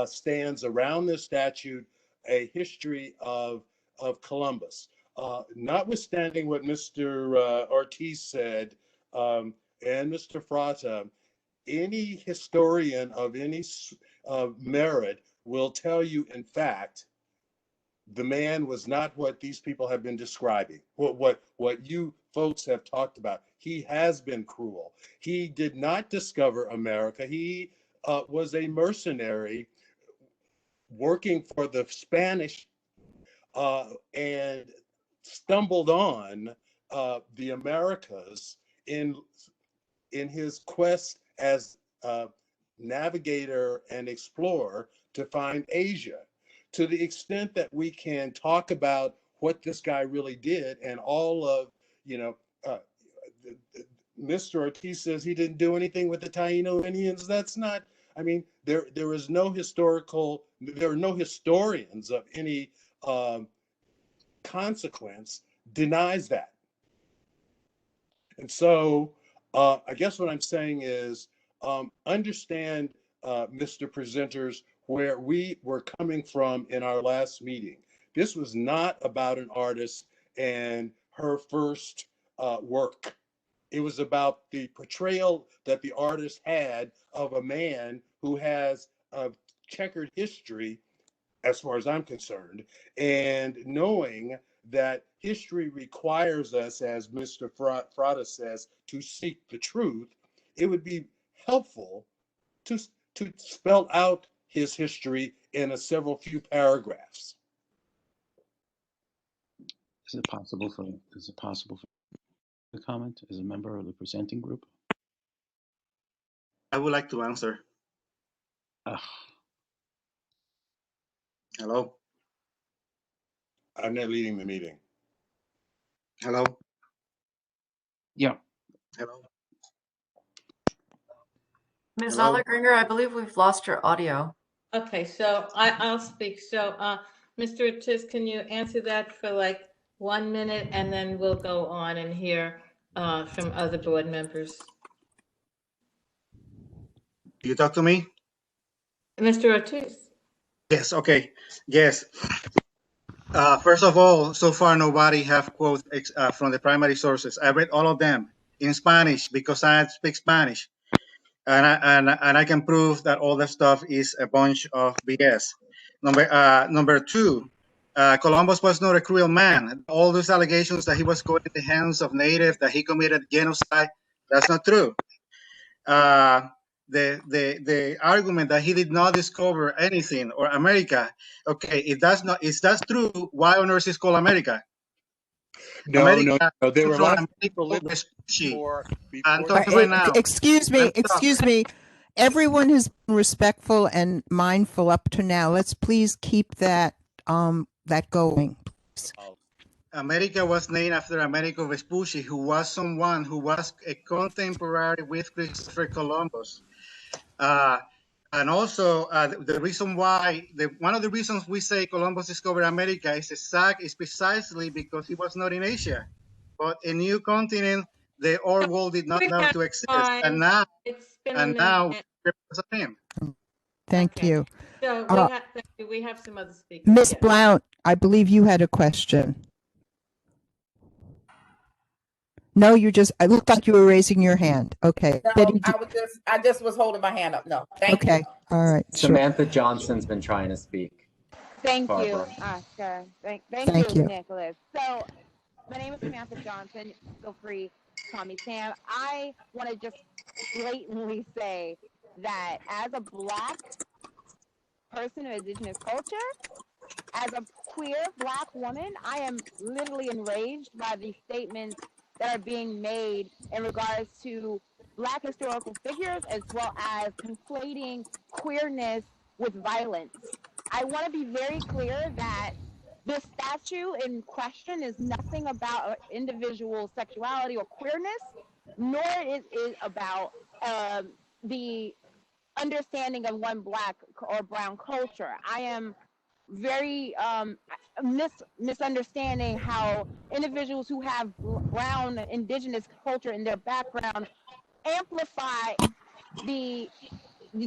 stands around this statute, a history of Columbus. Notwithstanding what Mr. Ortiz said and Mr. Frata, any historian of any merit will tell you, in fact, the man was not what these people have been describing, what you folks have talked about. He has been cruel. He did not discover America. He was a mercenary working for the Spanish and stumbled on the Americas in his quest as a navigator and explorer to find Asia. To the extent that we can talk about what this guy really did and all of, Mr. Ortiz says he didn't do anything with the Taino Indians. That's not, I mean, there are no historians of any consequence denies that. And so I guess what I'm saying is understand, Mr. Presenters, where we were coming from in our last meeting. This was not about an artist and her first work. It was about the portrayal that the artist had of a man who has a checkered history, as far as I'm concerned, and knowing that history requires us, as Mr. Frata says, to seek the truth, it would be helpful to spell out his history in several few paragraphs. Is it possible for a comment as a member of the presenting group? I would like to answer. Hello. I'm not leading the meeting. Hello? Yeah. Hello? Ms. Hello? Allergringer, I believe we've lost your audio. Okay, so I'll speak. So, Mr. Ortiz, can you answer that for like 1 minute, and then we'll go on and hear from other board members. You talk to me? Mr. Ortiz? Yes, okay. Yes. First of all, so far nobody have quotes from the primary sources. I read all of them in Spanish because I speak Spanish, and I can prove that all that stuff is a bunch of BS. Number two, Columbus was not a cruel man. All those allegations that he was caught in the hands of natives, that he committed genocide, that's not true. The argument that he did not discover anything or America, okay, if that's true, why on earth is called America? No, America There were from lots of America people living Vespucci. I'm before. talking right now. Excuse me. Everyone has been respectful and mindful up to now. Let's please keep that going. America was named after Amerigo Vespucci, who was someone who was a contemporary with Christopher Columbus. And also, the reason why, one of the reasons we say Columbus discovered America is precisely because he was not in Asia, but a new continent the old world did not know to exist. And now, It's been a minute. because of him. Thank you. So we have some other speakers. Miss Yes. Blount, I believe you had a question. No, it looked like you were raising your hand. Okay. No, Betty, I just was holding my hand up. No, thank you. okay. All right. Samantha Johnson's been trying to speak. Thank Barbara. you, Oscar. Thank Thank you. Nicholas. So, my name is Samantha Johnson. Feel free to call me Sam. I want to just blatantly say that as a Black person of Indigenous culture, as a queer Black woman, I am literally enraged by the statements that are being made in regards to Black historical figures, as well as conflating queerness with violence. I want to be very clear that this statue in question is nothing about individual sexuality or queerness, nor is it about the understanding of one Black or brown culture. I am very misunderstanding how individuals who have brown indigenous culture in their background amplify the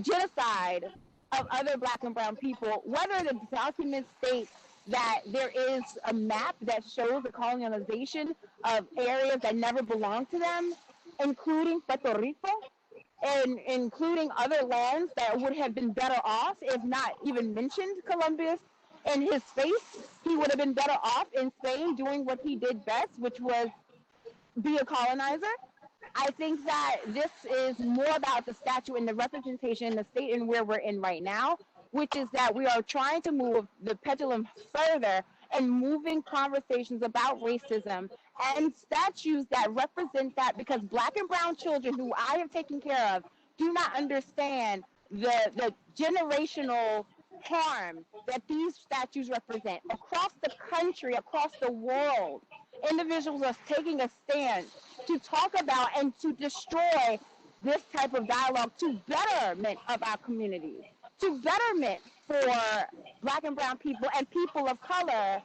genocide of other Black and brown people, whether the documents state that there is a map that shows the colonization of areas that never belonged to them, including Puerto Rico, and including other lands that would have been better off if not even mentioned Columbus in his face. He would have been better off in Spain doing what he did best, which was be a colonizer. I think that this is more about the statue and the representation in the state and where we're in right now, which is that we are trying to move the pendulum further and moving conversations about racism and statues that represent that, because Black and brown children who I have taken care of do not understand the generational harm that these statues represent across the country, across the world. Individuals are taking a stand to talk about and to destroy this type of dialogue to betterment of our communities, to betterment for Black and brown people and people of color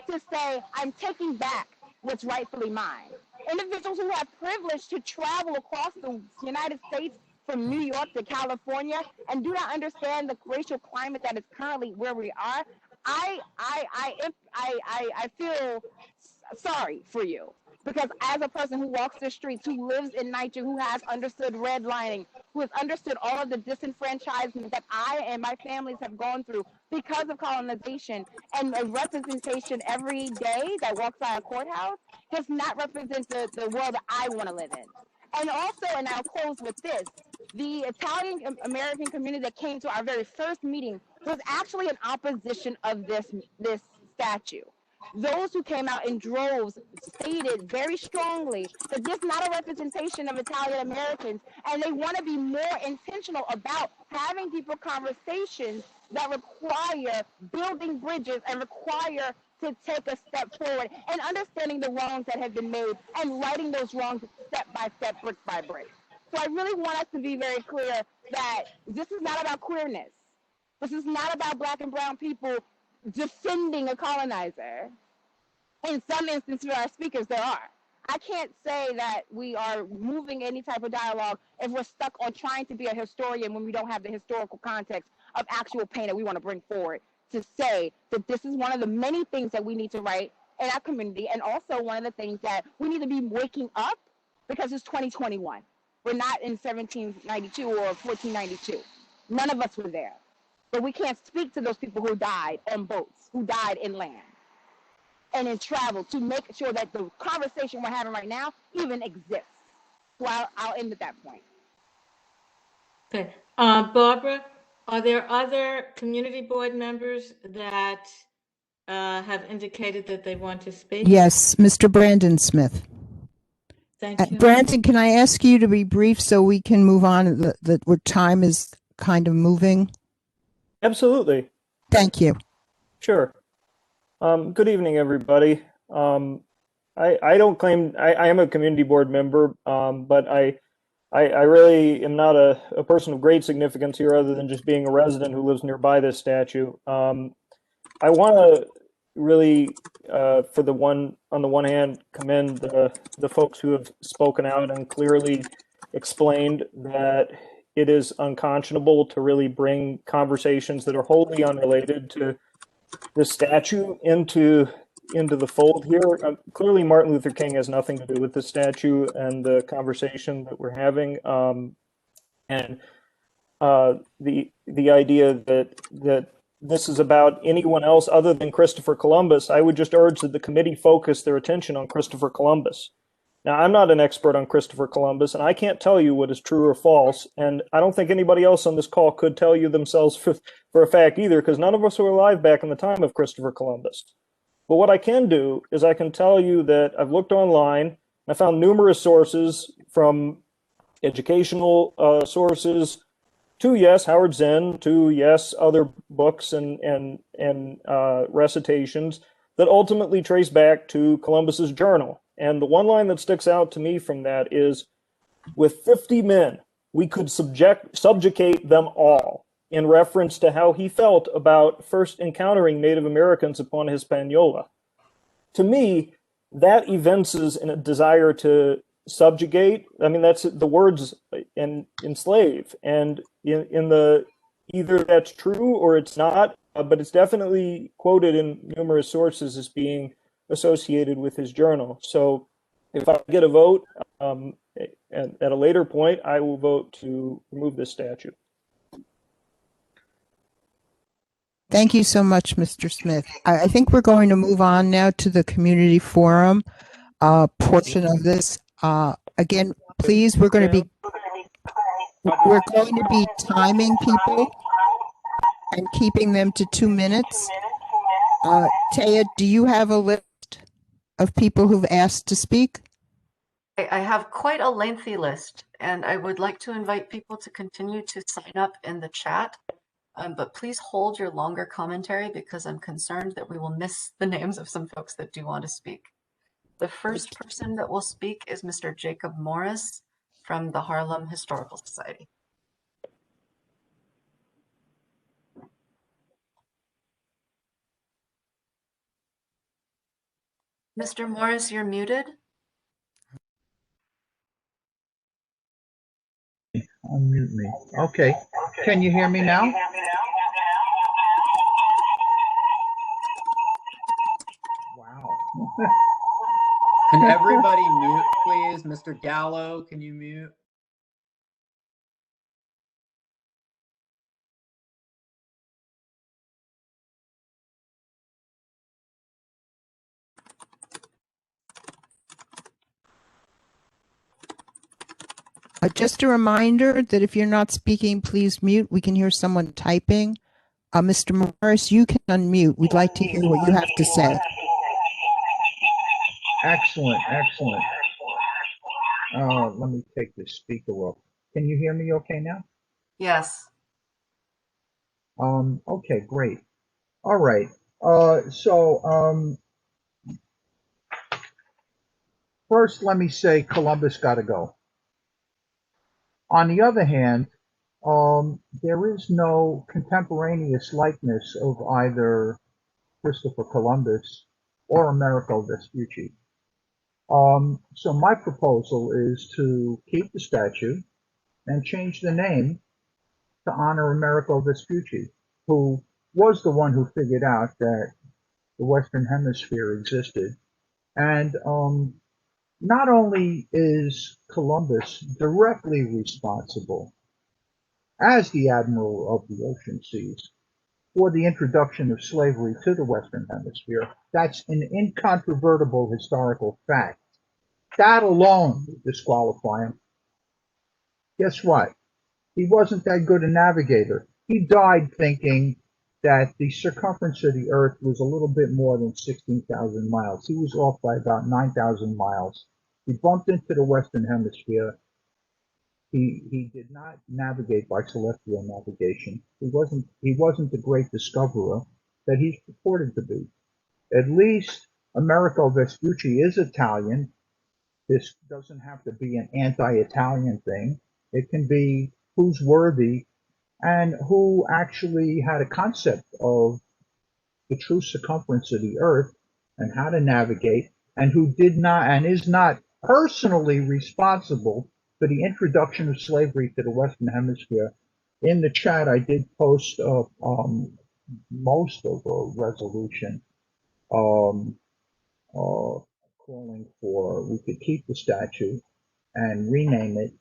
to say, I'm taking back what's rightfully mine. Individuals who have privilege to travel across the United States from New York to California and do not understand the racial climate that is currently where we are, I feel sorry for you. Because as a person who walks the streets, who lives in NYCHA, who has understood redlining, who has understood all of the disenfranchisement that I and my families have gone through because of colonization, and a representation every day that walks by a courthouse does not represent the world that I want to live in. And also, and I'll close with this, the Italian American community that came to our very first meeting was actually in opposition of this statue. Those who came out in droves stated very strongly that this is not a representation of Italian Americans, and they want to be more intentional about having deeper conversations that require building bridges and require to take a step forward and understanding the wrongs that have been made and righting those wrongs step by step, brick by brick. So I really want us to be very clear that this is not about queerness. This is not about Black and brown people defending a colonizer. In some instances, our speakers, there are. I can't say that we are moving any type of dialogue if we're stuck on trying to be a historian when we don't have the historical context of actual pain that we want to bring forward to say that this is one of the many things that we need to write in our community, and also one of the things that we need to be waking up, because it's 2021. We're not in 1792 or 1492. None of us were there. But we can't speak to those people who died on boats, who died inland and in travel, to make sure that the conversation we're having right now even exists. So I'll end at that point. Okay. Barbara, are there other community board members that have indicated that they want to speak? Yes, Mr. Brandon Smith. Thank you. Brandon, can I ask you to be brief so we can move on? That where time is kind of moving. Absolutely. Thank you. Sure. Good evening, everybody. I don't claim I am a community board member, but I really am not a person of great significance here, other than just being a resident who lives nearby this statue. I want to really, on the one hand, commend the folks who have spoken out and clearly explained that it is unconscionable to really bring conversations that are wholly unrelated to the statue into the fold here. Clearly, Martin Luther King has nothing to do with the statue and the conversation that we're having, and the idea that this is about anyone else other than Christopher Columbus. I would just urge that the committee focus their attention on Christopher Columbus. Now, I'm not an expert on Christopher Columbus, and I can't tell you what is true or false, and I don't think anybody else on this call could tell you themselves for a fact either, because none of us were alive back in the time of Christopher Columbus. But what I can do is I can tell you that I've looked online, and I found numerous sources, from educational sources to, yes, Howard Zinn, to, yes, other books and recitations that ultimately trace back to Columbus's journal. And the one line that sticks out to me from that is, with 50 men, we could subjugate them all, in reference to how he felt about first encountering Native Americans upon Hispaniola. To me, that evinces in a desire to subjugate. I mean, that's the words, enslave. And in the, either that's true or it's not, but it's definitely quoted in numerous sources as being associated with his journal. So if I get a vote at a later point, I will vote to remove this statute. Thank you so much, Mr. Smith. I think we're going to move on now to the community forum portion of this. Again, please, we're going to be timing people and keeping them to 2 minutes. Taya, do you have a list of people who've asked to speak? I have quite a lengthy list, and I would like to invite people to continue to sign up in the chat. But please hold your longer commentary, because I'm concerned that we will miss the names of some folks that do want to speak. The first person that will speak is Mr. Jacob Morris from the Harlem Historical Society. Mr. Morris, you're muted. Unmute me. Okay. Can you hear me now? Wow. Can everybody mute, please? Mr. Gallo, can you mute? Just a reminder that if you're not speaking, please mute. We can hear someone typing. Mr. Morris, you can unmute. We'd like to hear what you have to say. Excellent, excellent. Let me take the speaker off. Can you hear me okay now? Yes. Okay, great. All right. First, let me say Columbus got to go. On the other hand, there is no contemporaneous likeness of either Christopher Columbus or Amerigo Vespucci. So my proposal is to keep the statue and change the name to honor Amerigo Vespucci, who was the one who figured out that the Western Hemisphere existed. And not only is Columbus directly responsible as the Admiral of the Ocean Seas for the introduction of slavery to the Western Hemisphere, that's an incontrovertible historical fact. That alone would disqualify him. Guess what? He wasn't that good a navigator. He died thinking that the circumference of the Earth was a little bit more than 16,000 miles. He was off by about 9,000 miles. He bumped into the Western Hemisphere. He did not navigate by celestial navigation. He wasn't the great discoverer that he's purported to be. At least Amerigo Vespucci is Italian. This doesn't have to be an anti-Italian thing. It can be who's worthy and who actually had a concept of the true circumference of the Earth and how to navigate, and who did not and is not personally responsible for the introduction of slavery to the Western Hemisphere. In the chat, I did post most of a resolution calling for we could keep the statue and rename it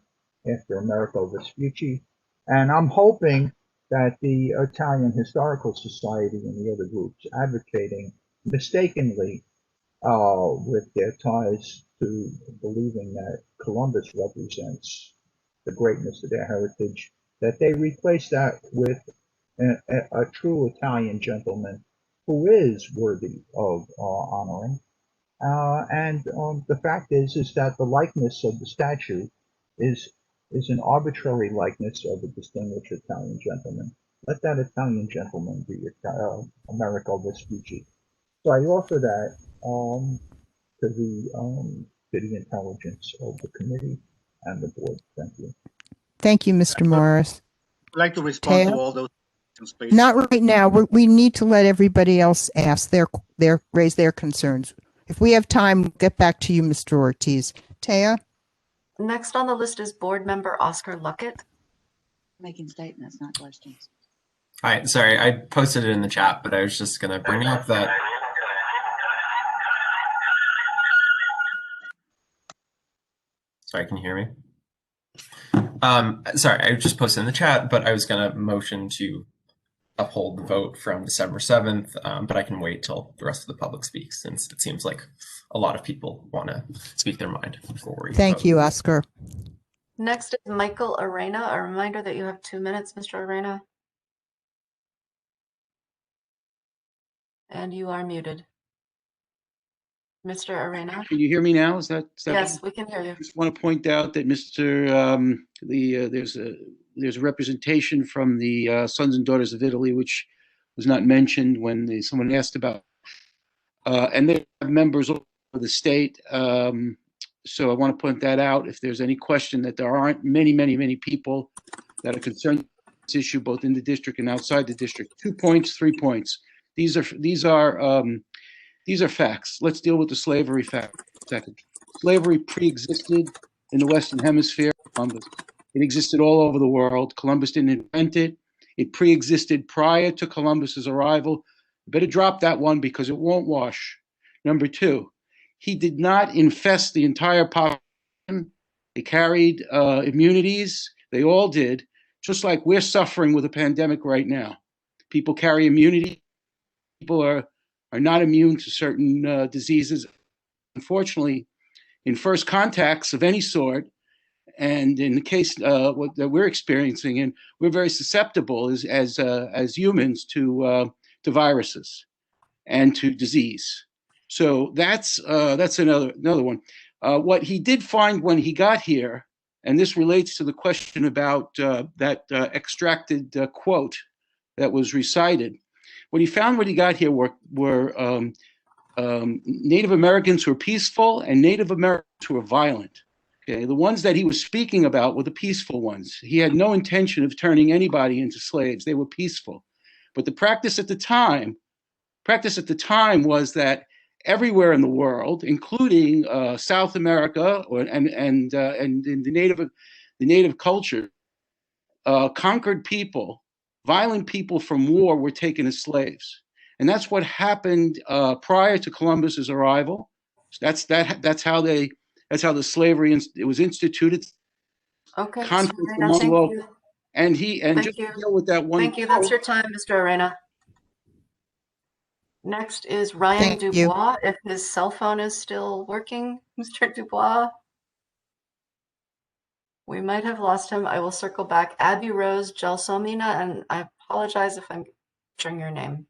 after Amerigo Vespucci. And I'm hoping that the Italian Historical Society and the other groups advocating mistakenly with their ties to believing that Columbus represents the greatness of their heritage, that they replace that with a true Italian gentleman who is worthy of honoring. The fact is that the likeness of the statue is an arbitrary likeness of a distinguished Italian gentleman. Let that Italian gentleman be Amerigo Vespucci. So I offer that to the intelligence of the committee and the board. Thank you. Thank you, Mr. Morris. I'd like to respond Taya? to all those questions, please. Not right now. We need to let everybody else ask raise their concerns. If we have time, we'll get back to you, Mr. Ortiz. Taya? Next on the list is board member Oscar Luckett. Making statements, not questions. Hi, sorry, I posted it in the chat, but I was just going to bring up that. Sorry, can you hear me? Sorry, I just posted in the chat, but I was going to motion to uphold the vote from December 7th, but I can wait till the rest of the public speaks, since it seems like a lot of people want to speak their mind before we Thank you, Oscar. Next is Michael Arena. A reminder that you have 2 minutes, Mr. Arena. And you are muted. Mr. Arena? Can you hear me now? Is that yes, we can hear you. I just want to point out that Mr. There's a representation from the Sons and Daughters of Italy, which was not mentioned when someone asked about, and they have members all over the state. So I want to point that out. If there's any question that there aren't many people that are concerned with this issue, both in the district and outside the district. 2 points, 3 points. These are facts. Let's deal with the slavery fact second. Slavery pre-existed in the Western Hemisphere. Columbus. It existed all over the world. Columbus didn't invent it. It pre-existed prior to Columbus's arrival. Better drop that one because it won't wash. Number 2, he did not infest the entire population. They carried immunities. They all did, just like we're suffering with a pandemic right now. People carry immunity. People are not immune to certain diseases. Unfortunately, in first contacts of any sort, and in the case that we're experiencing, and we're very susceptible as humans to viruses and to disease. So that's another one. What he did find when he got here, and this relates to the question about that extracted quote that was recited. What he found when he got here were Native Americans who were peaceful and Native Americans who were violent. Okay, the ones that he was speaking about were the peaceful ones. He had no intention of turning anybody into slaves. They were peaceful. But the practice at the time was that everywhere in the world, including South America and in the native culture, conquered people, violent people from war were taken as slaves. And that's what happened prior to Columbus's arrival. That's how the slavery it was instituted. Okay, Mr. Conflict Arena, among thank local, you. and Thank just you. to deal with that one. Thank you. That's your time, Mr. Arena. Next is Ryan Thank you. Dubois, if his cell phone is still working. Mr. Dubois? We might have lost him. I will circle back. Abby Rose Gelsomina, and I apologize if I'm butchering your name.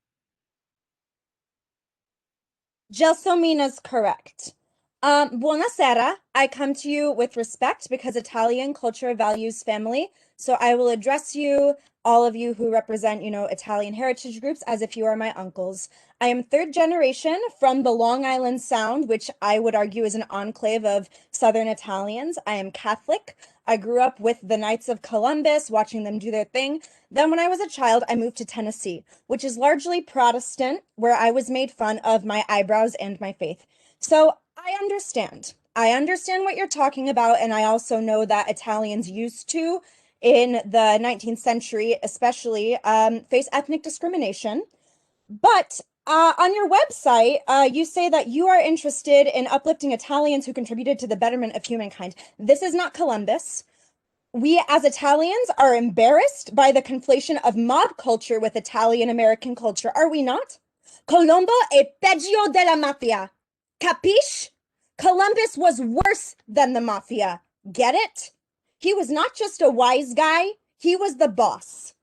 Gelsomina's correct. Buonasera. I come to you with respect because Italian culture values family. So I will address you, all of you who represent, Italian heritage groups, as if you are my uncles. I am third generation from the Long Island Sound, which I would argue is an enclave of Southern Italians. I am Catholic. I grew up with the Knights of Columbus, watching them do their thing. Then when I was a child, I moved to Tennessee, which is largely Protestant, where I was made fun of my eyebrows and my faith. So I understand. I understand what you're talking about, and I also know that Italians used to, in the 19th century especially, face ethnic discrimination. But on your website, you say that you are interested in uplifting Italians who contributed to the betterment of humankind. This is not Columbus. We as Italians are embarrassed by the conflation of mob culture with Italian American culture, are we not? Colombo è peggio della mafia. Capiche? Columbus was worse than the mafia. Get it? He was not just a wise guy, he was the boss.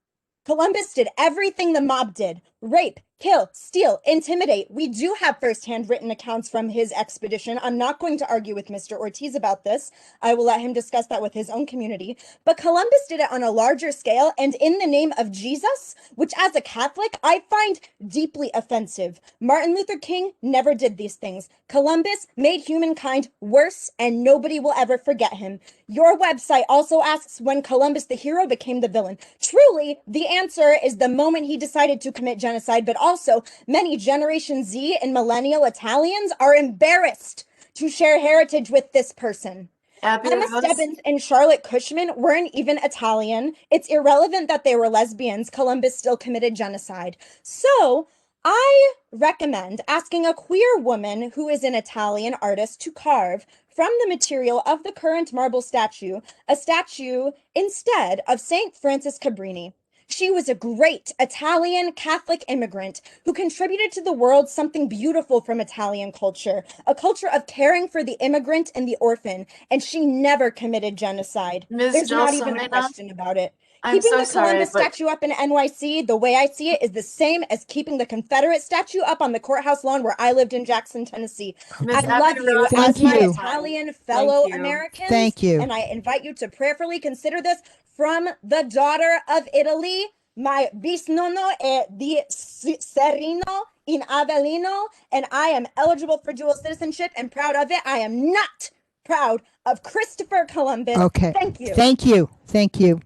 Columbus did everything the mob did. Rape, kill, steal, intimidate. We do have firsthand written accounts from his expedition. I'm not going to argue with Mr. Ortiz about this. I will let him discuss that with his own community. But Columbus did it on a larger scale and in the name of Jesus, which as a Catholic, I find deeply offensive. Martin Luther King never did these things. Columbus made humankind worse and nobody will ever forget him. Your website also asks when Columbus the hero became the villain. Truly, the answer is the moment he decided to commit genocide, but also many Generation Z and millennial Italians are embarrassed to share heritage with this person. Emma Stebbins and Charlotte Cushman weren't even Italian. It's irrelevant that they were lesbians. Columbus still committed genocide. So I recommend asking a queer woman who is an Italian artist to carve from the material of the current marble statue, a statue instead of St. Francis Cabrini. She was a great Italian Catholic immigrant who contributed to the world something beautiful from Italian culture, a culture of caring for the immigrant and the orphan, and she never committed genocide. There's not even a question about it. Keeping the Columbus statue up in NYC, the way I see it, is the same as keeping the Confederate statue up on the courthouse lawn where I lived in Jackson, Tennessee. I love you as my Italian fellow Americans. Thank you. And I invite you to prayerfully consider this from the daughter of Italy. My bisnonno è di Serino in Avellino, and I am eligible for dual citizenship and proud of it. I am not proud of Christopher Columbus. Okay. Thank you. Thank you. Thank you.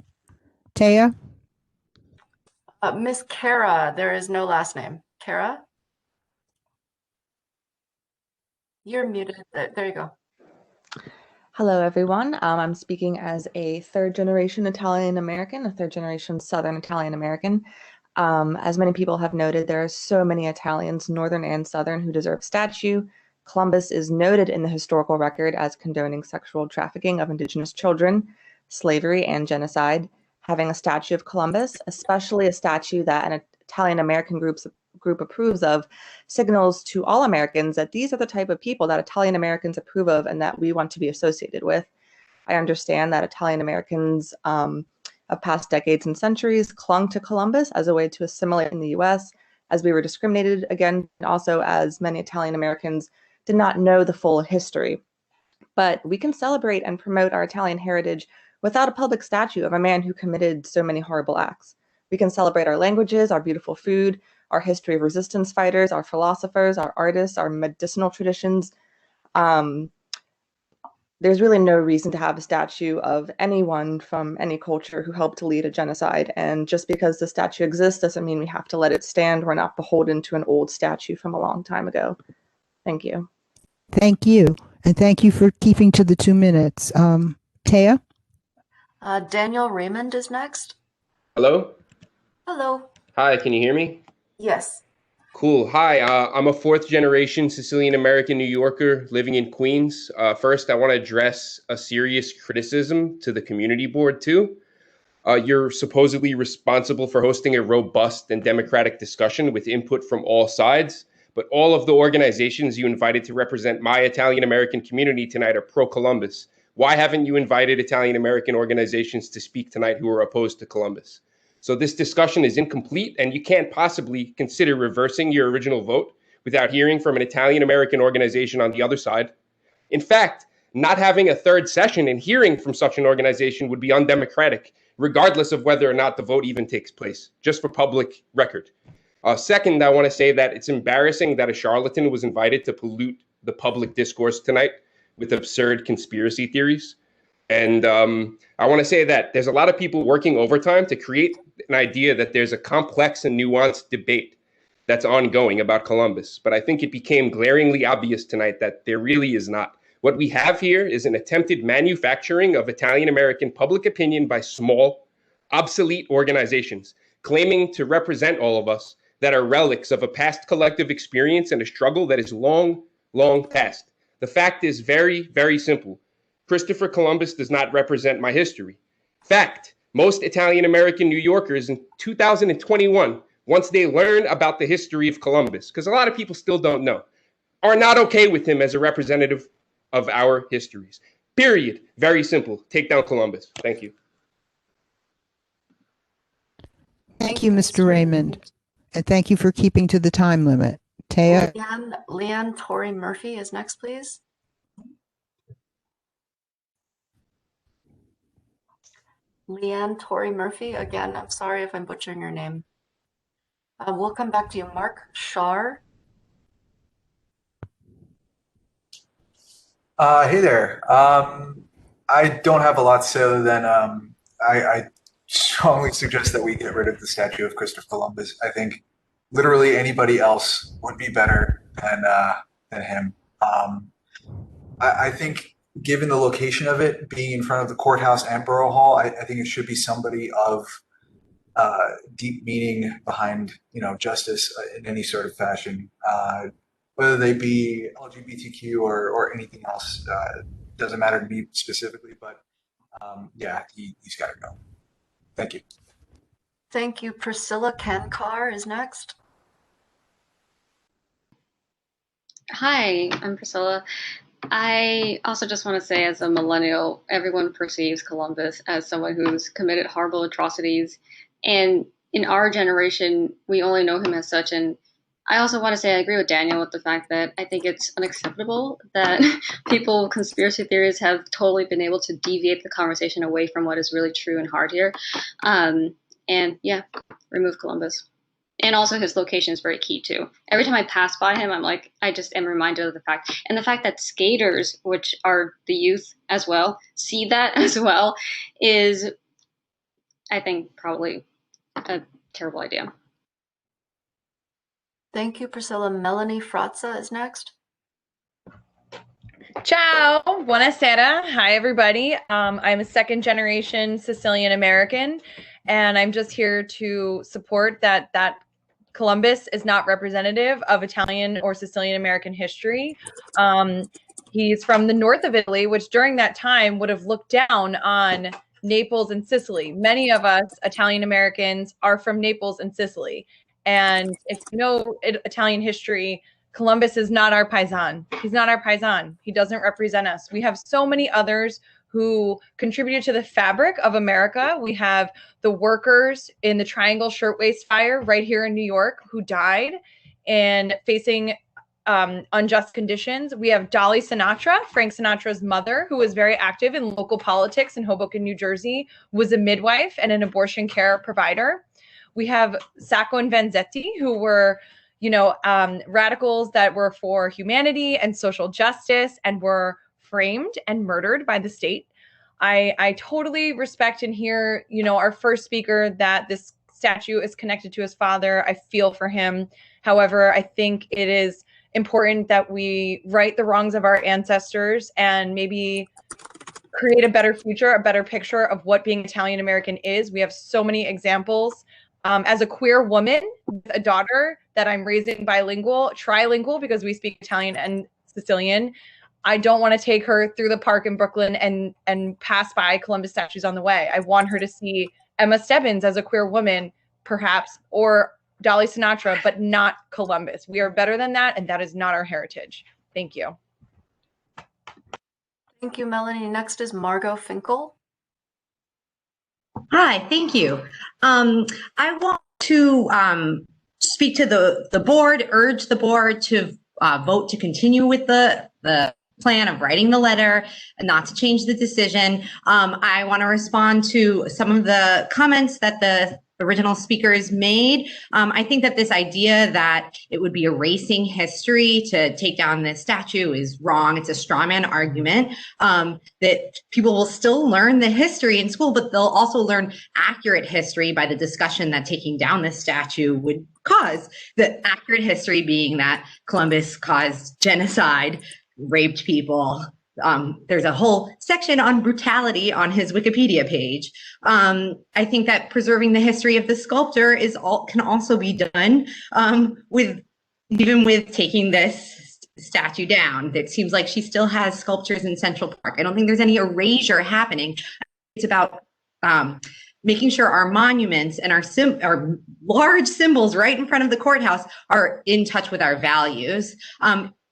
Taya? Miss Kara, there is no last name. Kara? You're muted. There you go. Hello, everyone. I'm speaking as a third-generation Italian American, a third-generation Southern Italian American. As many people have noted, there are so many Italians, Northern and Southern, who deserve a statue. Columbus is noted in the historical record as condoning sexual trafficking of Indigenous children, slavery, and genocide. Having a statue of Columbus, especially a statue that an Italian American group approves of, signals to all Americans that these are the type of people that Italian Americans approve of and that we want to be associated with. I understand that Italian Americans of past decades and centuries clung to Columbus as a way to assimilate in the US, as we were discriminated against, and also as many Italian Americans did not know the full history. But we can celebrate and promote our Italian heritage without a public statue of a man who committed so many horrible acts. We can celebrate our languages, our beautiful food, our history of resistance fighters, our philosophers, our artists, our medicinal traditions. There's really no reason to have a statue of anyone from any culture who helped to lead a genocide. And just because the statue exists doesn't mean we have to let it stand. We're not beholden to an old statue from a long time ago. Thank you. Thank you. And thank you for keeping to the 2 minutes. Taya? Daniel Raymond is next. Hello? Hello. Hi, can you hear me? Yes. Cool. Hi, I'm a 4th generation Sicilian American New Yorker living in Queens. First, I want to address a serious criticism to the community board too. You're supposedly responsible for hosting a robust and democratic discussion with input from all sides, but all of the organizations you invited to represent my Italian American community tonight are pro-Columbus. Why haven't you invited Italian American organizations to speak tonight who are opposed to Columbus? So this discussion is incomplete, and you can't possibly consider reversing your original vote without hearing from an Italian American organization on the other side. In fact, not having a 3rd session and hearing from such an organization would be undemocratic, regardless of whether or not the vote even takes place, just for public record. Second, I want to say that it's embarrassing that a charlatan was invited to pollute the public discourse tonight with absurd conspiracy theories. And I want to say that there's a lot of people working overtime to create an idea that there's a complex and nuanced debate that's ongoing about Columbus. But I think it became glaringly obvious tonight that there really is not. What we have here is an attempted manufacturing of Italian American public opinion by small, obsolete organizations claiming to represent all of us that are relics of a past collective experience and a struggle that is long, long past. The fact is very, very simple. Christopher Columbus does not represent my history. Fact, most Italian American New Yorkers in 2021, once they learn about the history of Columbus, because a lot of people still don't know, are not okay with him as a representative of our histories. Period. Very simple. Take down Columbus. Thank you. Thank you, Mr. Raymond. And thank you for keeping to the time limit. Taya? Leanne Torrey Murphy is next, please. Leanne Torrey Murphy, again, I'm sorry if I'm butchering your name. We'll come back to you. Mark Shar. Hey there. I don't have a lot to say other than I strongly suggest that we get rid of the statue of Christopher Columbus. I think literally anybody else would be better than him. I think given the location of it being in front of the courthouse and Borough Hall, I think it should be somebody of deep meaning behind, justice in any sort of fashion, whether they be LGBTQ or anything else. Doesn't matter to me specifically, but yeah, he's got to go. Thank you. Thank you. Priscilla Kankar is next. Hi, I'm Priscilla. I also just want to say, as a millennial, everyone perceives Columbus as someone who's committed horrible atrocities. And in our generation, we only know him as such. And I also want to say I agree with Daniel with the fact that I think it's unacceptable that people, conspiracy theories, have totally been able to deviate the conversation away from what is really true and hard here. And yeah, remove Columbus. And also his location is very key too. Every time I pass by him, I just am reminded of the fact. And the fact that skaters, which are the youth as well, see that as well is, I think, probably a terrible idea. Thank you, Priscilla. Melanie Frazza is next. Ciao, buonasera. Hi, everybody. I'm a 2nd generation Sicilian American, and I'm just here to support that Columbus is not representative of Italian or Sicilian American history. He's from the north of Italy, which during that time would have looked down on Naples and Sicily. Many of us Italian Americans are from Naples and Sicily. And if you know Italian history, Columbus is not our paisan. He's not our paisan. He doesn't represent us. We have so many others who contributed to the fabric of America. We have the workers in the Triangle Shirtwaist Fire right here in New York who died and facing unjust conditions. We have Dolly Sinatra, Frank Sinatra's mother, who was very active in local politics in Hoboken, New Jersey, was a midwife and an abortion care provider. we have Sacco and Vanzetti, who were, radicals that were for humanity and social justice and were framed and murdered by the state. I totally respect and hear, our first speaker, that this statue is connected to his father. I feel for him. However, I think it is important that we right the wrongs of our ancestors and maybe create a better future, a better picture of what being Italian American is. We have so many examples. As a queer woman with a daughter that I'm raising trilingual, because we speak Italian and Sicilian, I don't want to take her through the park in Brooklyn and pass by Columbus statues on the way. I want her to see Emma Stebbins as a queer woman, perhaps, or Dolly Sinatra, but not Columbus. We are better than that, and that is not our heritage. Thank you. Thank you, Melanie. Next is Margot Finkel. Hi, thank you. I want to speak to the board, urge the board to vote to continue with the plan of writing the letter and not to change the decision. I want to respond to some of the comments that the original speakers made. I think that this idea that it would be erasing history to take down this statue is wrong. It's a straw man argument, that people will still learn the history in school, but they'll also learn accurate history by the discussion that taking down this statue would cause. The accurate history being that Columbus caused genocide, raped people. There's a whole section on brutality on his Wikipedia page. I think that preserving the history of the sculptor can also be done with taking this statue down. It seems like she still has sculptures in Central Park. I don't think there's any erasure happening. It's about making sure our monuments and our large symbols right in front of the courthouse are in touch with our values.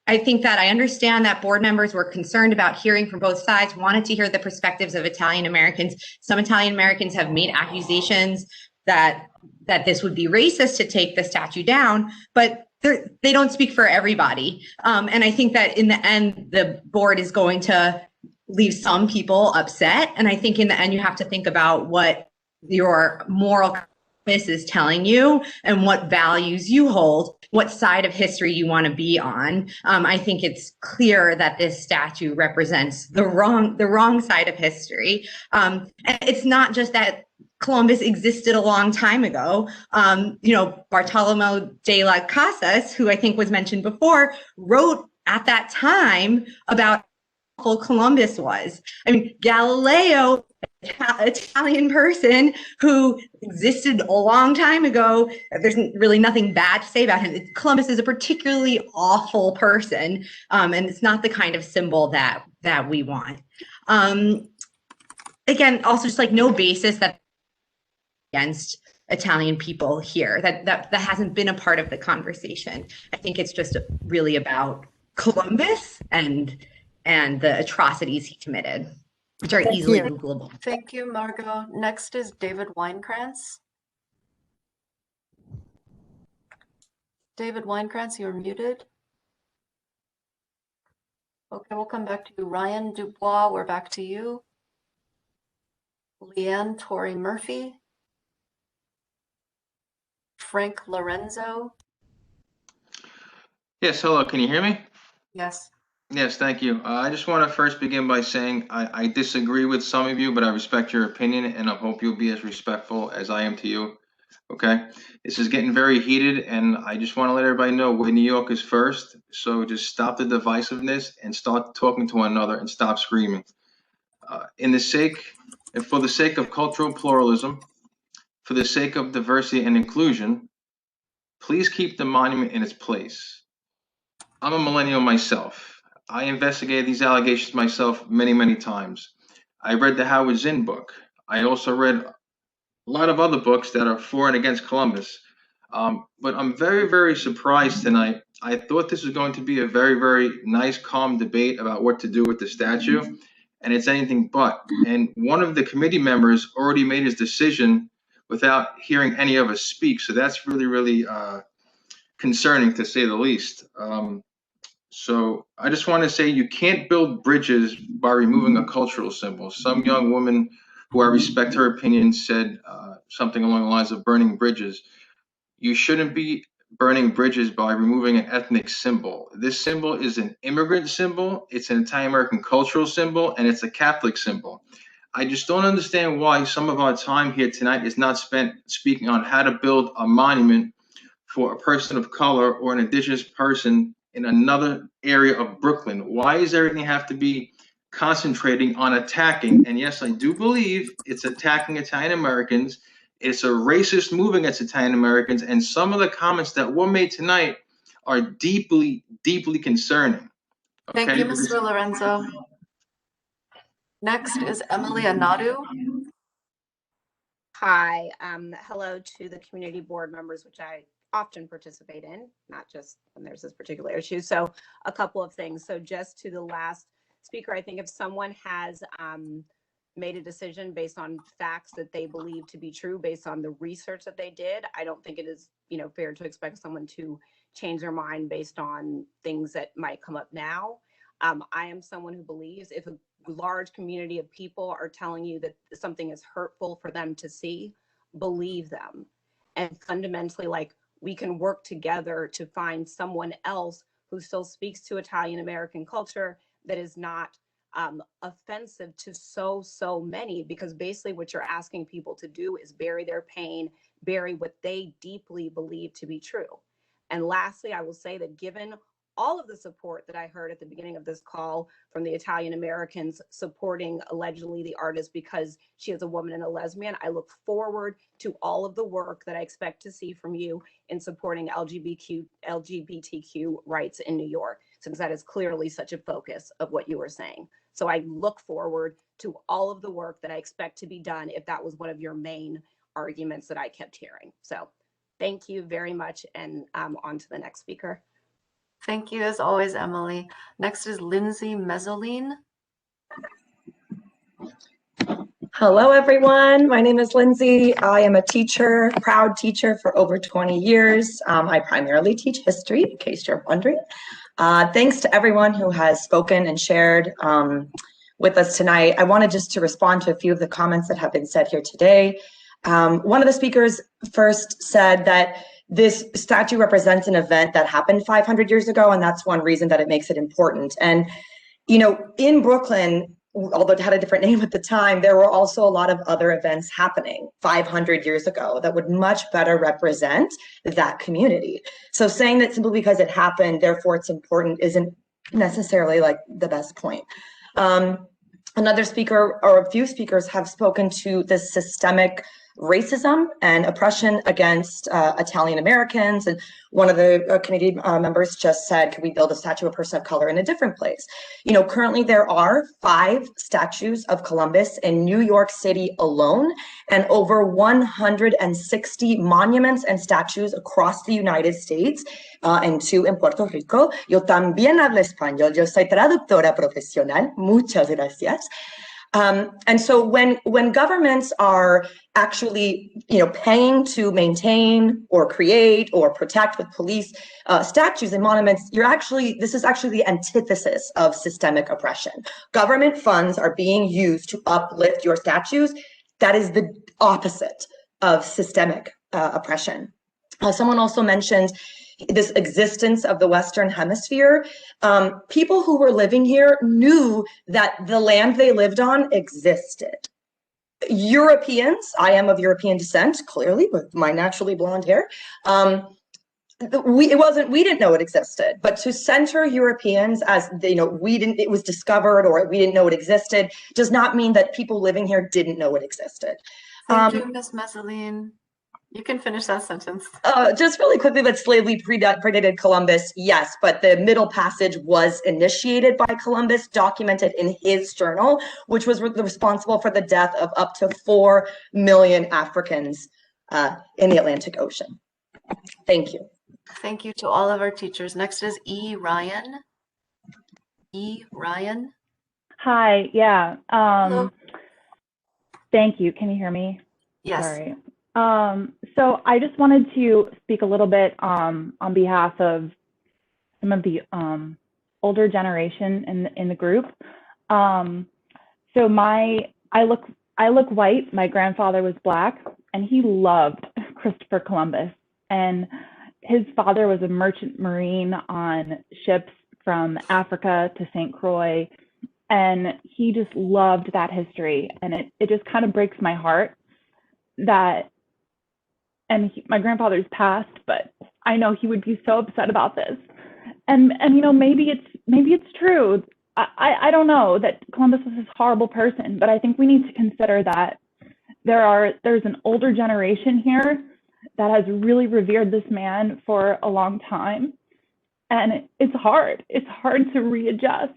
I think that I understand that board members were concerned about hearing from both sides, wanted to hear the perspectives of Italian Americans. Some Italian Americans have made accusations that this would be racist to take the statue down, but they don't speak for everybody. And I think that in the end, the board is going to leave some people upset. And I think in the end, you have to think about what your moral compass is telling you and what values you hold, what side of history you want to be on. I think it's clear that this statue represents the wrong side of history. And it's not just that Columbus existed a long time ago. Bartolomeo de las Casas, who I think was mentioned before, wrote at that time about how awful Columbus was. I mean, Galileo, Italian person who existed a long time ago, there's really nothing bad to say about him. Columbus is a particularly awful person, and it's not the kind of symbol that we want. Again, also just like no basis that against Italian people here, that hasn't been a part of the conversation. I think it's just really about Columbus and the atrocities he committed, which are easily Googleable. Thank you, Margot. Next is David Weinkrantz. David Weinkrantz, you're muted. Okay, we'll come back to you. Ryan Dubois, we're back to you. Leanne Torrey Murphy. Frank Lorenzo. Yes, hello, can you hear me? Yes. Yes, thank you. I just want to first begin by saying I disagree with some of you, but I respect your opinion, and I hope you'll be as respectful as I am to you. Okay? This is getting very heated, and I just want to let everybody know where New York is first. So just stop the divisiveness and start talking to one another and stop screaming. For the sake of cultural pluralism, for the sake of diversity and inclusion, please keep the monument in its place. I'm a millennial myself. I investigated these allegations myself many, many times. I read the Howard Zinn book. I also read a lot of other books that are for and against Columbus. But I'm very, very surprised tonight. I thought this was going to be a very, very nice, calm debate about what to do with the statue, and it's anything but. And one of the committee members already made his decision without hearing any of us speak. So that's really, really concerning, to say the least. So I just want to say you can't build bridges by removing a cultural symbol. Some young woman who I respect her opinion said something along the lines of burning bridges. You shouldn't be burning bridges by removing an ethnic symbol. This symbol is an immigrant symbol, it's an Italian-American cultural symbol, and it's a Catholic symbol. I just don't understand why some of our time here tonight is not spent speaking on how to build a monument for a person of color or an indigenous person in another area of Brooklyn. Why does everything have to be concentrating on attacking? And yes, I do believe it's attacking Italian Americans. It's a racist move against Italian Americans, and some of the comments that were made tonight are deeply, deeply concerning. Okay? Thank you, Mr. Lorenzo. Next is Emily Anadu. Hi, hello to the community board members, which I often participate in, not just when there's this particular issue. So a couple of things. So just to the last speaker, I think if someone has made a decision based on facts that they believe to be true, based on the research that they did, I don't think it is, fair to expect someone to change their mind based on things that might come up now. I am someone who believes if a large community of people are telling you that something is hurtful for them to see, believe them. And fundamentally, we can work together to find someone else who still speaks to Italian American culture that is not offensive to so many, because basically what you're asking people to do is bury their pain, bury what they deeply believe to be true. And lastly, I will say that given all of the support that I heard at the beginning of this call from the Italian Americans supporting allegedly the artist because she is a woman and a lesbian, I look forward to all of the work that I expect to see from you in supporting LGBTQ rights in New York, since that is clearly such a focus of what you were saying. So I look forward to all of the work that I expect to be done if that was one of your main arguments that I kept hearing. So thank you very much, and on to the next speaker. Thank you, as always, Emily. Next is Lindsay Mezzoline. Hello, everyone. My name is Lindsay. I am a teacher, proud teacher for over 20 years. I primarily teach history, in case you're wondering. Thanks to everyone who has spoken and shared with us tonight. I wanted just to respond to a few of the comments that have been said here today. One of the speakers first said that this statue represents an event that happened 500 years ago, and that's one reason that it makes it important. And, in Brooklyn, although it had a different name at the time, there were also a lot of other events happening 500 years ago that would much better represent that community. So saying that simply because it happened, therefore it's important, isn't necessarily the best point. Another speaker, or a few speakers, have spoken to the systemic racism and oppression against Italian Americans. And one of the committee members just said, could we build a statue of a person of color in a different place? Currently there are 5 statues of Columbus in New York City alone, and over 160 monuments and statues across the United States, and 2 in Puerto Rico. Yo también hablo español. Yo soy traductora profesional. Muchas gracias. And so when governments are actually, paying to maintain or create or protect with police statues and monuments, this is actually the antithesis of systemic oppression. Government funds are being used to uplift your statues. That is the opposite of systemic oppression. Someone also mentioned this existence of the Western Hemisphere. People who were living here knew that the land they lived on existed. Europeans, I am of European descent, clearly, with my naturally blonde hair. We didn't know it existed, but to center Europeans as, it was discovered or we didn't know it existed, does not mean that people living here didn't know it existed. Thank you, Ms. Mezzoline. You can finish that sentence. Just really quickly, that slavery predated Columbus, yes, but the Middle Passage was initiated by Columbus, documented in his journal, which was responsible for the death of up to 4 million Africans in the Atlantic Ocean. Thank you. Thank you to all of our teachers. Next is E. Ryan. E. Ryan. Hi, yeah. Thank you. Can you hear me? Yes. Sorry. So I just wanted to speak a little bit on behalf of some of the older generation in the group. So I look white. My grandfather was Black, and he loved Christopher Columbus. And his father was a merchant marine on ships from Africa to St. Croix. And he just loved that history. And it just kind of breaks my heart that, and my grandfather's passed, but I know he would be so upset about this. And you know, maybe it's true. I don't know that Columbus was this horrible person, but I think we need to consider that there's an older generation here that has really revered this man for a long time. And it's hard to readjust.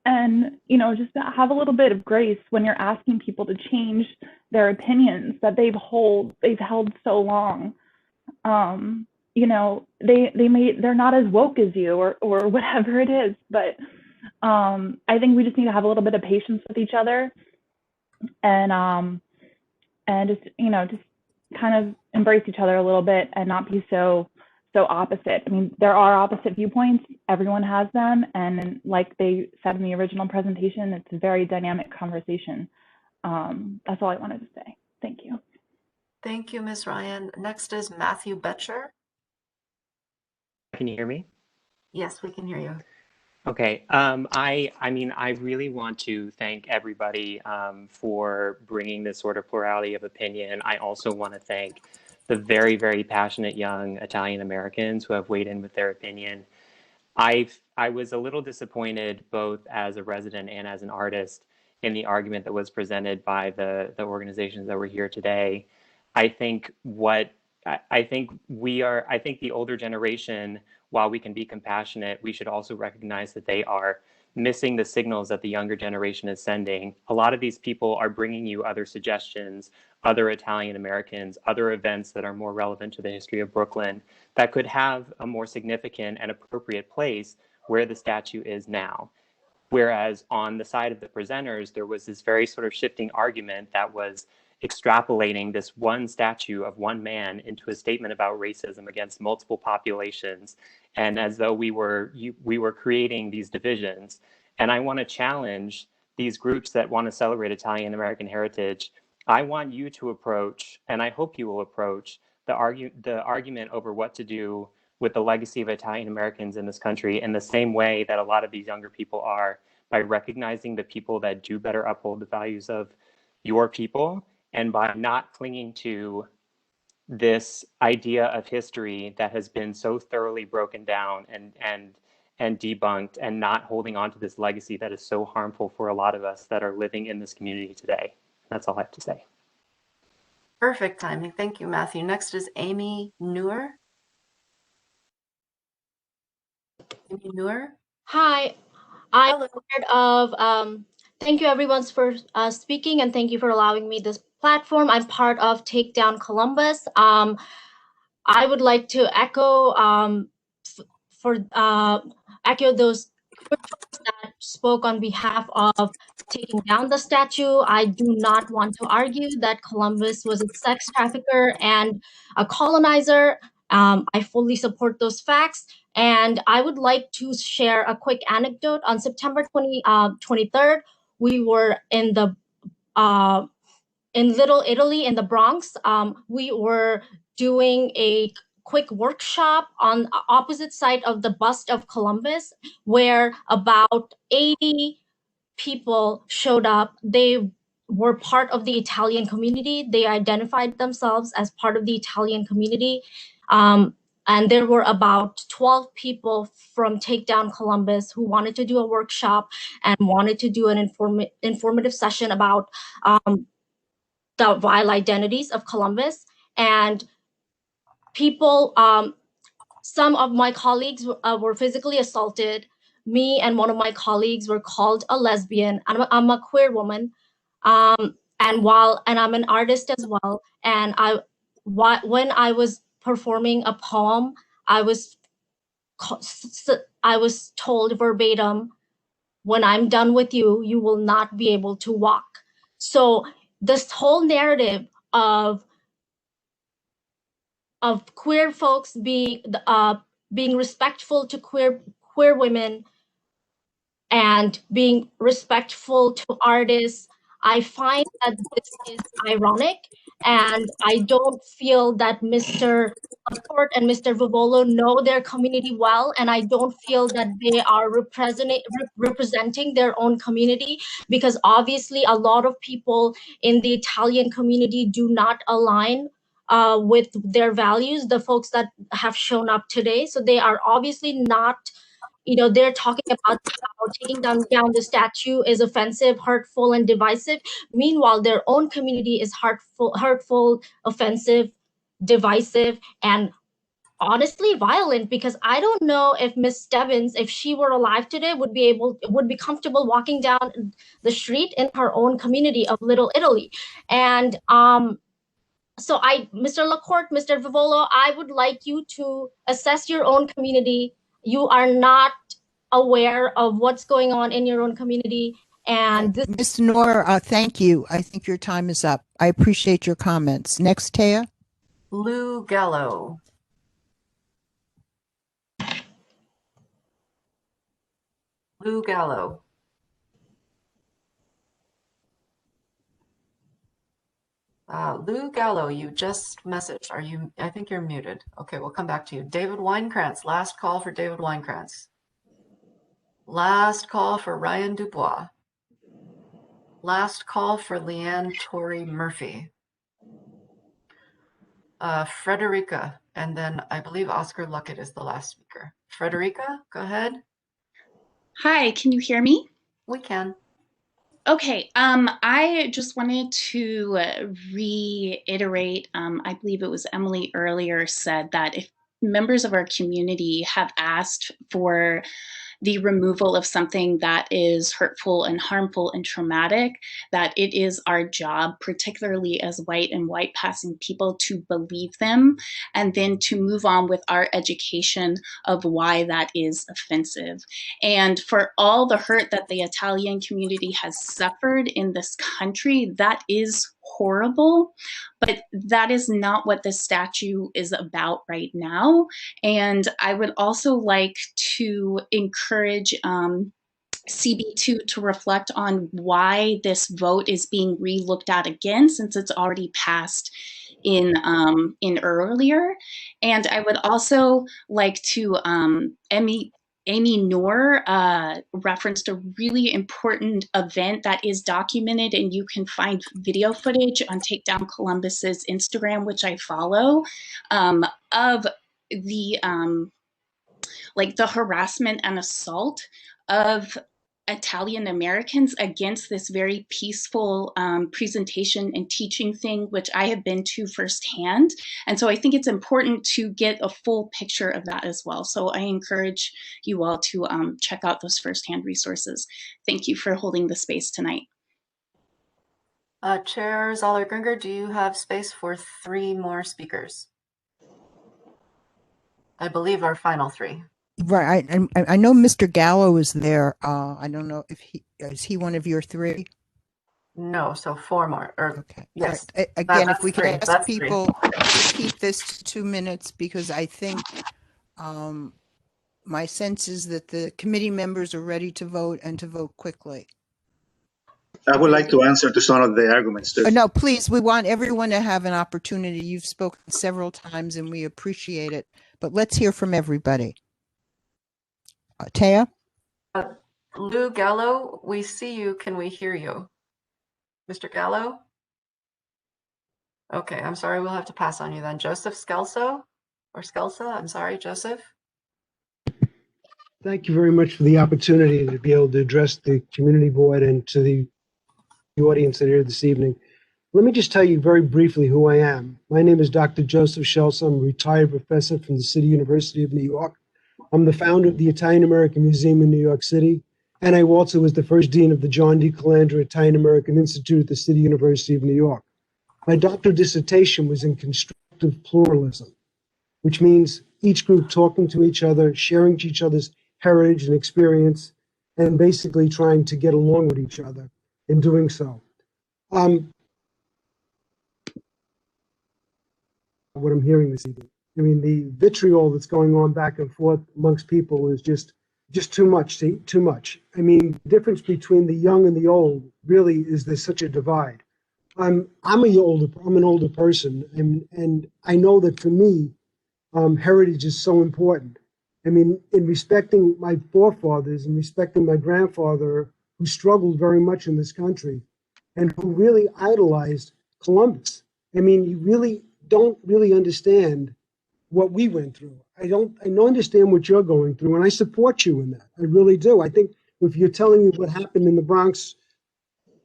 And, you know, just have a little bit of grace when you're asking people to change their opinions that they've held so long. You know, they're not as woke as you or whatever it is, but I think we just need to have a little bit of patience with each other and just, you know, just kind of embrace each other a little bit and not be so opposite. I mean, there are opposite viewpoints. Everyone has them. And like they said in the original presentation, it's a very dynamic conversation. That's all I wanted to say. Thank you. Thank you, Ms. Ryan. Next is Matthew Betcher. Can you hear me? Yes, we can hear you. Okay. I mean, I really want to thank everybody for bringing this sort of plurality of opinion. I also want to thank the very, very passionate young Italian Americans who have weighed in with their opinion. I was a little disappointed both as a resident and as an artist in the argument that was presented by the organizations that were here today. I think the older generation, while we can be compassionate, we should also recognize that they are missing the signals that the younger generation is sending. A lot of these people are bringing you other suggestions, other Italian Americans, other events that are more relevant to the history of Brooklyn that could have a more significant and appropriate place where the statue is now. Whereas on the side of the presenters, there was this very sort of shifting argument that was extrapolating this one statue of one man into a statement about racism against multiple populations, and as though we were creating these divisions. And I want to challenge these groups that want to celebrate Italian American heritage. I want you to approach, and I hope you will approach, the argument over what to do with the legacy of Italian Americans in this country in the same way that a lot of these younger people are, by recognizing the people that do better uphold the values of your people, and by not clinging to this idea of history that has been so thoroughly broken down and debunked, and not holding on to this legacy that is so harmful for a lot of us that are living in this community today. That's all I have to say. Perfect timing. Thank you, Matthew. Next is Amy Newer. Amy Newer. Hi, I'm part of, thank you everyone for speaking, and thank you for allowing me this platform. I'm part of Take Down Columbus. I would like to echo echo those that spoke on behalf of taking down the statue. I do not want to argue that Columbus was a sex trafficker and a colonizer. I fully support those facts. And I would like to share a quick anecdote. On September 23rd, we were in the in Little Italy in the Bronx. We were doing a quick workshop on the opposite side of the bust of Columbus, where about 80 people showed up. They were part of the Italian community. They identified themselves as part of the Italian community. And there were about 12 people from Take Down Columbus who wanted to do a workshop and wanted to do an informative session about the vile identities of Columbus. And people, some of my colleagues were physically assaulted. Me and one of my colleagues were called a lesbian. I'm a queer woman, and I'm an artist as well. And when I was performing a poem, I was told verbatim, "When I'm done with you, you will not be able to walk." So this whole narrative of queer folks being respectful to queer women and being respectful to artists, I find that this is ironic, And I don't feel that Mr. Laporte and Mr. Vivolo know their community well, and I don't feel that they are representing their own community, because obviously a lot of people in the Italian community do not align with their values, the folks that have shown up today. So they are obviously not, they're talking about how taking down the statue is offensive, hurtful, and divisive. Meanwhile, their own community is hurtful, offensive, divisive, and honestly violent, because I don't know if Miss Stebbins, if she were alive today, would be comfortable walking down the street in her own community of Little Italy. And so Mr. Lacourt, Mr. Vivolo, I would like you to assess your own community. You are not aware of what's going on in your own community. And this— Ms. Noor, thank you. I think your time is up. I appreciate your comments. Next, Taya. Lou Gallo. Lou Gallo. Lou Gallo, you just messaged. I think you're muted. Okay, we'll come back to you. David Winekrantz, last call for David Winekrantz. Last call for Ryan Dubois. Last call for Leanne Torrey Murphy. Frederica, and then I believe Oscar Luckett is the last speaker. Frederica, go ahead. Hi, can you hear me? We can. Okay, I just wanted to reiterate, I believe it was Emily earlier said that if members of our community have asked for the removal of something that is hurtful and harmful and traumatic, that it is our job, particularly as white and white passing people, to believe them and then to move on with our education of why that is offensive. And for all the hurt that the Italian community has suffered in this country, that is horrible, but that is not what this statue is about right now. And I would also like to encourage CB2 to reflect on why this vote is being re-looked at again, since it's already passed in earlier. And I would also like to Amy Noor referenced a really important event that is documented, and you can find video footage on Takedown Columbus's Instagram, which I follow, of the the harassment and assault of Italian Americans against this very peaceful presentation and teaching thing, which I have been to firsthand. And so I think it's important to get a full picture of that as well. So I encourage you all to check out those firsthand resources. Thank you for holding the space tonight. Chair Zoller-Gringer, do you have space for 3 more speakers? I believe our final 3. Right. I know Mr. Gallo is there. I don't know if is he one of your 3? No, so 4 more. Okay. Yes. Again, if we can ask people to keep this to 2 minutes, because I think my sense is that the committee members are ready to vote and to vote quickly. I would like to answer to some of the arguments too. No, please. We want everyone to have an opportunity. You've spoken several times and we appreciate it, but let's hear from everybody. Taya? Lou Gallo, we see you. Can we hear you? Mr. Gallo? Okay, I'm sorry. We'll have to pass on you then. Joseph Scelsa? Or Scelsa? I'm sorry, Joseph? Thank you very much for the opportunity to be able to address the community board and to the audience that are here this evening. Let me just tell you very briefly who I am. My name is Dr. Joseph Scelsa. I'm a retired professor from the City University of New York. I'm the founder of the Italian American Museum in New York City, and I also was the first dean of the John D. Calandra Italian American Institute at the City University of New York. My doctoral dissertation was in constructive pluralism, which means each group talking to each other, sharing each other's heritage and experience, and basically trying to get along with each other in doing so. What I'm hearing this evening. I mean, the vitriol that's going on back and forth amongst people is just too much, too much. I mean, the difference between the young and the old really is there's such a divide. I'm an older person, and I know that for me, heritage is so important. I mean, in respecting my forefathers and respecting my grandfather, who struggled very much in this country, and who really idolized Columbus. I mean, you really don't really understand what we went through. I understand what you're going through, and I support you in that. I really do. I think if you're telling me what happened in the Bronx,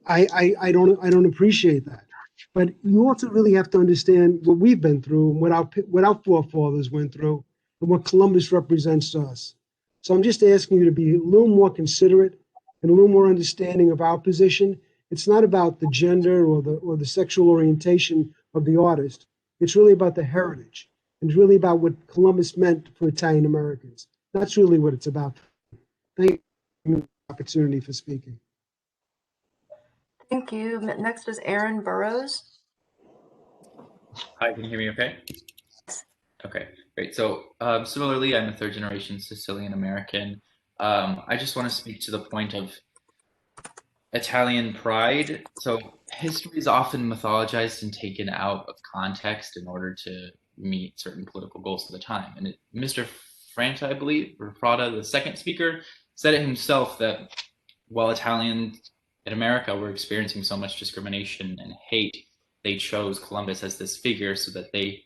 I don't appreciate that. But you also really have to understand what we've been through, and what our forefathers went through, and what Columbus represents to us. So I'm just asking you to be a little more considerate and a little more understanding of our position. It's not about the gender or the sexual orientation of the artist. It's really about the heritage. It's really about what Columbus meant for Italian Americans. That's really what it's about. Thank you for the opportunity for speaking. Thank you. Next is Aaron Burrows. Hi, can you hear me okay? Okay, great. So similarly, I'm a third generation Sicilian American. I just want to speak to the point of Italian pride. So history is often mythologized and taken out of context in order to meet certain political goals of the time. And Mr. Franta, I believe, or Frada, the second speaker, said it himself that while Italians in America were experiencing so much discrimination and hate, they chose Columbus as this figure so that they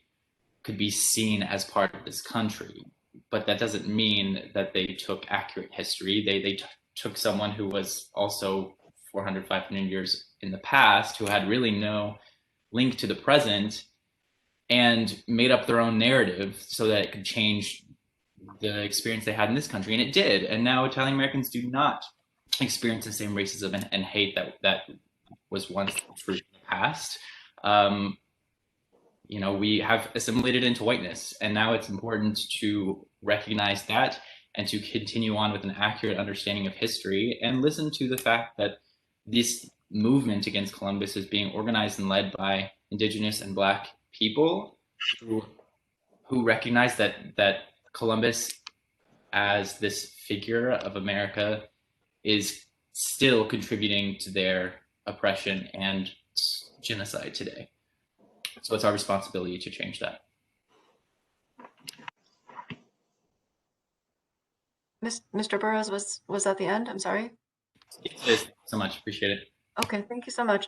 could be seen as part of this country. But that doesn't mean that they took accurate history. They took someone who was also 400, 500 years in the past, who had really no link to the present, and made up their own narrative so that it could change the experience they had in this country. And it did. And now Italian Americans do not experience the same racism and hate that was once true in the past. You know, we have assimilated into whiteness, and now it's important to recognize that and to continue on with an accurate understanding of history and listen to the fact that this movement against Columbus is being organized and led by Indigenous and Black people who recognize that Columbus as this figure of America is still contributing to their oppression and genocide today. So it's our responsibility to change that. Mr. Burrows, was that the end? I'm sorry. It is so much. Appreciate it. Okay, thank you so much.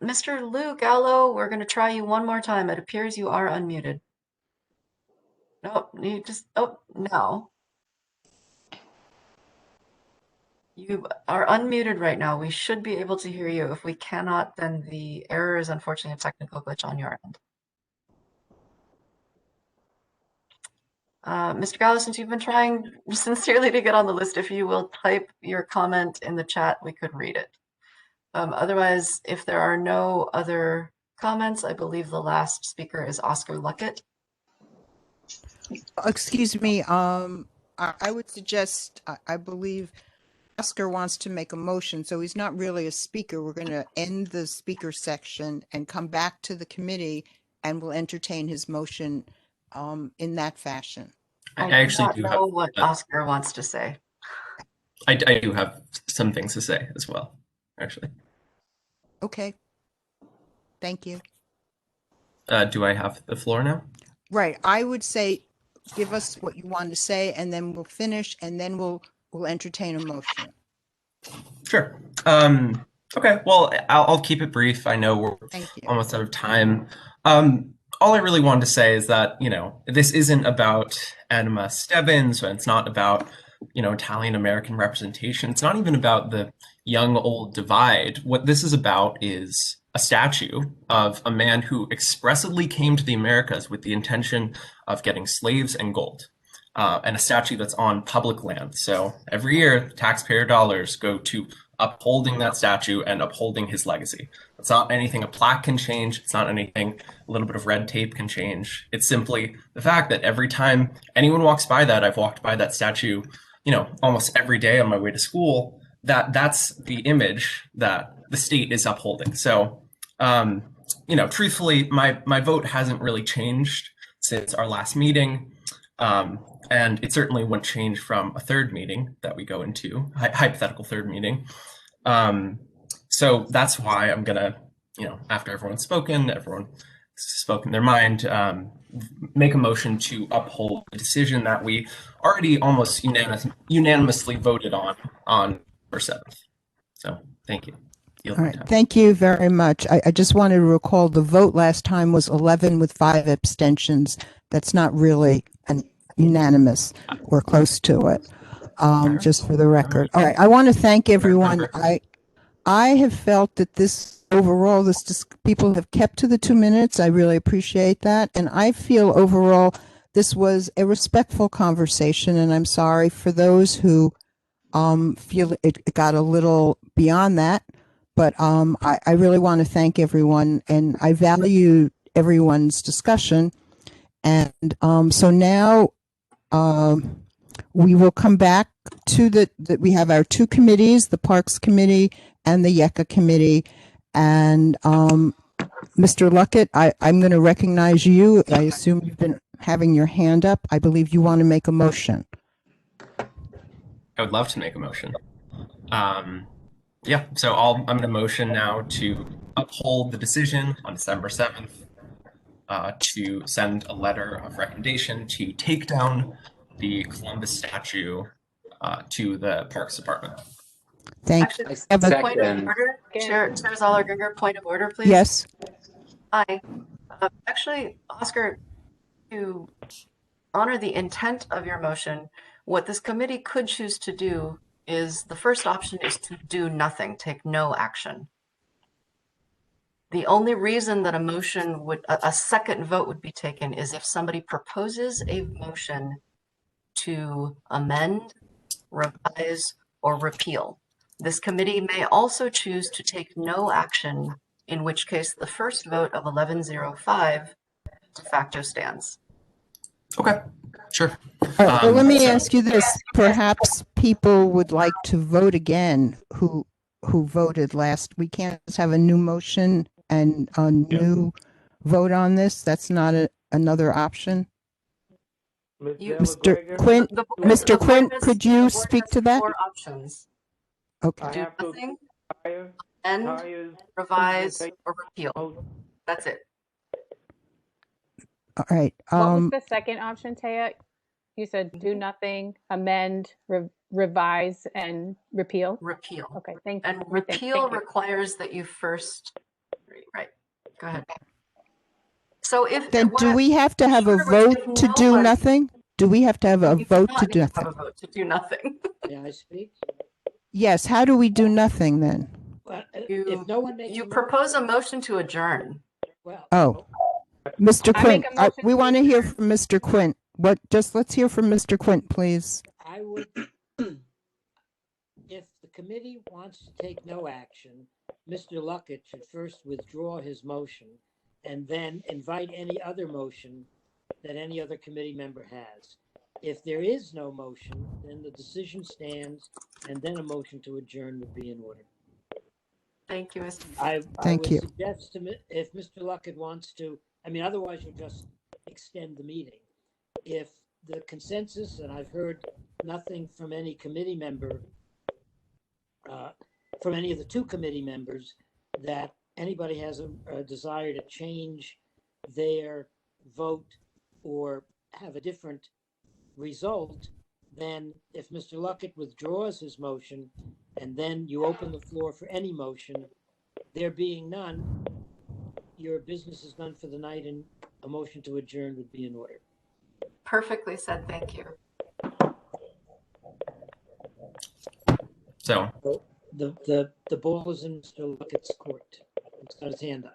Mr. Lou Gallo, we're going to try you one more time. It appears you are unmuted. No, you just, oh, no. You are unmuted right now. We should be able to hear you. If we cannot, then the error is unfortunately a technical glitch on your end. Mr. Gallo, since you've been trying sincerely to get on the list, if you will type your comment in the chat, we could read it. Otherwise, if there are no other comments, I believe the last speaker is Oscar Luckett. Excuse me, I would suggest, I believe Oscar wants to make a motion, so he's not really a speaker. We're going to end the speaker section and come back to the committee, and we'll entertain his motion in that fashion. I actually do know what Oscar wants to say. I do have some things to say as well, actually. Okay. Thank you. Do I have the floor now? Right. I would say give us what you want to say, and then we'll finish, and then we'll entertain a motion. Sure. Okay. Well, I'll keep it brief. I know we're almost out of time. All I really wanted to say is that, you know, this isn't about anima stebans, and it's not about, you know, Italian American representation. It's not even about the young-old divide. What this is about is a statue of a man who expressly came to the Americas with the intention of getting slaves and gold, and a statue that's on public land. So every year, taxpayer dollars go to upholding that statue and upholding his legacy. It's not anything a plaque can change. It's not anything a little bit of red tape can change. It's simply the fact that every time anyone walks by that, I've walked by that statue, you know, almost every day on my way to school, that's the image that the state is upholding. So, you know, truthfully, my vote hasn't really changed since our last meeting. And it certainly wouldn't change from a third meeting that we go into, hypothetical third meeting. So that's why I'm gonna after everyone's spoken, everyone's spoken their mind, make a motion to uphold the decision that we already almost unanimously voted on November 7th. So thank you. All right, thank you very much. I just wanted to recall the vote last time was 11 with 5 abstentions. That's not really unanimous or close to it, just for the record. All right, I want to thank everyone. I have felt that this overall, people have kept to the 2 minutes. I really appreciate that. And I feel overall this was a respectful conversation, and I'm sorry for those who feel it got a little beyond that. But I really want to thank everyone, and I value everyone's discussion. And so now we will come back to we have our 2 committees, the Parks Committee and the YECA Committee. And Mr. Luckett, I'm going to recognize you. I assume you've been having your hand up. I believe you want to make a motion. I would love to make a motion. Yeah, so I'm going to motion now to uphold the decision on December 7th, to send a letter of recommendation to take down the Columbus statue to the Parks Department. Thank you. Point of order, Chair Zoller-Giger, point of order, please. Yes. Hi. Actually, Oscar, to honor the intent of your motion, what this committee could choose to do is the first option is to do nothing, take no action. The only reason that a second vote would be taken is if somebody proposes a motion to amend, revise, or repeal. This committee may also choose to take no action, in which case the first vote of 1105 de facto stands. Okay, sure. Well, let me ask you this. Perhaps people would like to vote again who voted last. We can't just have a new motion and a new vote on this. That's not another option. Mr. Quint, could you speak to that? 4 options. Okay. Do nothing, amend, revise, or repeal. That's it. All right. What was the second option, Taya? You said do nothing, amend, revise, and repeal? Repeal. Okay, thank you. And repeal requires that you first, right, go ahead. So if then do we have to have a vote to do nothing? Do we have to have a vote to do nothing? Have a vote to do nothing. May I speak? Yes. How do we do nothing then? Well, if no one makes you propose a motion to adjourn. Well, oh, Mr. Quint, we want to hear from Mr. Quint. Let's hear from Mr. Quint, please. I would, if the committee wants to take no action, Mr. Luckett should first withdraw his motion and then invite any other motion that any other committee member has. If there is no motion, then the decision stands, and then a motion to adjourn would be in order. Thank you, Mr. I Thank you. would suggest if Mr. Luckett wants to, otherwise you'll just extend the meeting. If the consensus, and I've heard nothing from any committee member, from any of the 2 committee members, that anybody has a desire to change their vote or have a different result, then if Mr. Luckett withdraws his motion and then you open the floor for any motion, there being none, your business is done for the night and a motion to adjourn would be in order. Perfectly said, thank you. So the ball is in Mr. Luckett's court. He's got his hand up.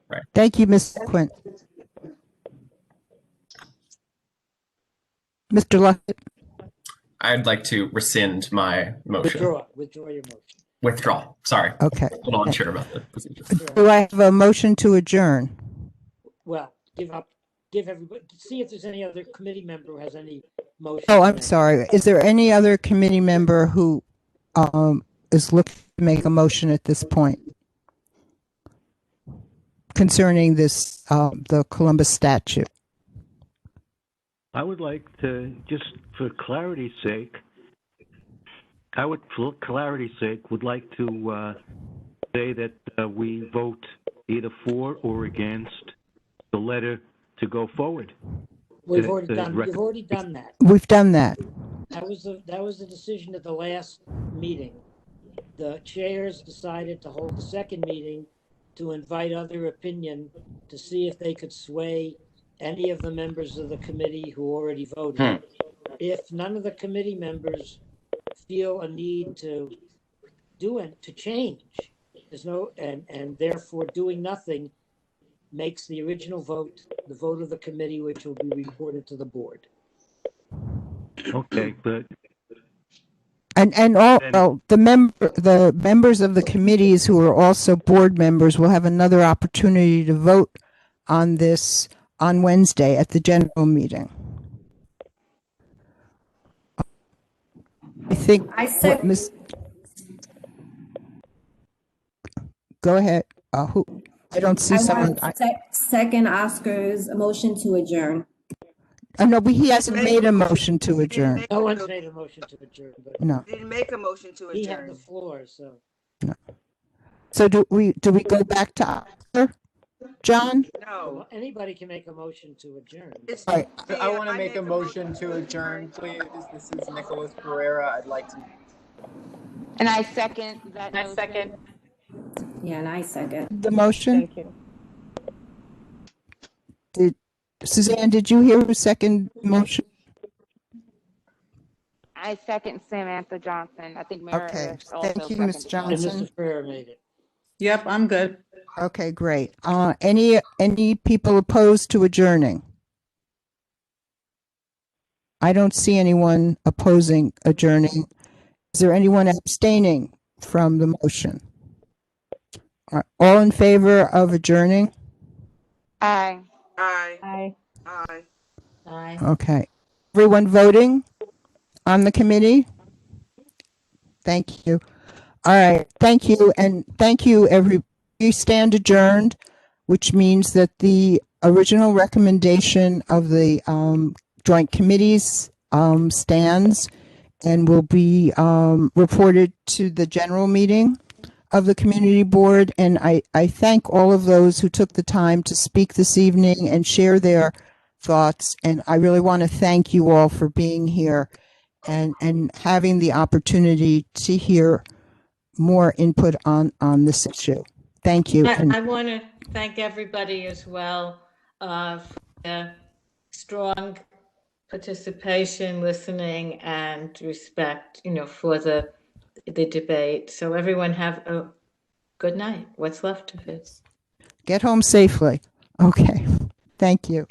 Right. Thank you, Mr. Quint. Mr. Luckett. I'd like to rescind my motion. Withdraw your motion. Withdraw. Sorry. Okay. A little unsure about the procedure. Do I have a motion to adjourn? Well, give everybody, see if there's any other committee member who has any motion. Oh, I'm sorry. Is there any other committee member who is looking to make a motion at this point concerning this, the Columbus statute? I would like to, just for clarity's sake, would like to say that we vote either for or against the letter to go forward. You've already done that. We've done that. That was the decision at the last meeting. The chairs decided to hold the second meeting to invite other opinion to see if they could sway any of the members of the committee who already voted. If none of the committee members feel a need to change, there's no, and therefore doing nothing makes the original vote the vote of the committee, which will be reported to the board. Okay, but And all the members of the committees who are also board members will have another opportunity to vote on this on Wednesday at the general meeting. I think Miss. Go ahead. Who? I don't see someone. Second Oscar's motion to adjourn. No, but he hasn't made a motion to adjourn. No one's made a motion to adjourn. But No. Didn't make a motion to adjourn. He had the floor, so. No. So do we go back to Oscar, John? No. Well, anybody can make a motion to adjourn. Right. I want to make a motion to adjourn, please. This is Nicholas Pereira. I'd like to. And I second that. I second. Yeah, and I second. The motion? Thank you. Suzanne, did you hear the second motion? I second Samantha Johnson. I think Mara Okay, also thank you, Ms. seconded. Johnson. Mr. Ferrer made it. Yep, I'm good. Okay, great. Any people opposed to adjourning? I don't see anyone opposing adjourning. Is there anyone abstaining from the motion? All in favor of adjourning? Aye. Aye. Aye. Aye. Aye. Okay. Everyone voting on the committee? Thank you. All right. Thank you. And thank you, we stand adjourned, which means that the original recommendation of the joint committees stands and will be reported to the general meeting of the community board. And I thank all of those who took the time to speak this evening and share their thoughts. And I really want to thank you all for being here and having the opportunity to hear more input on this issue. Thank you. I want to thank everybody as well for their strong participation, listening, and respect, for the debate. So everyone have a good night. What's left of it. Get home safely. Okay. Thank you.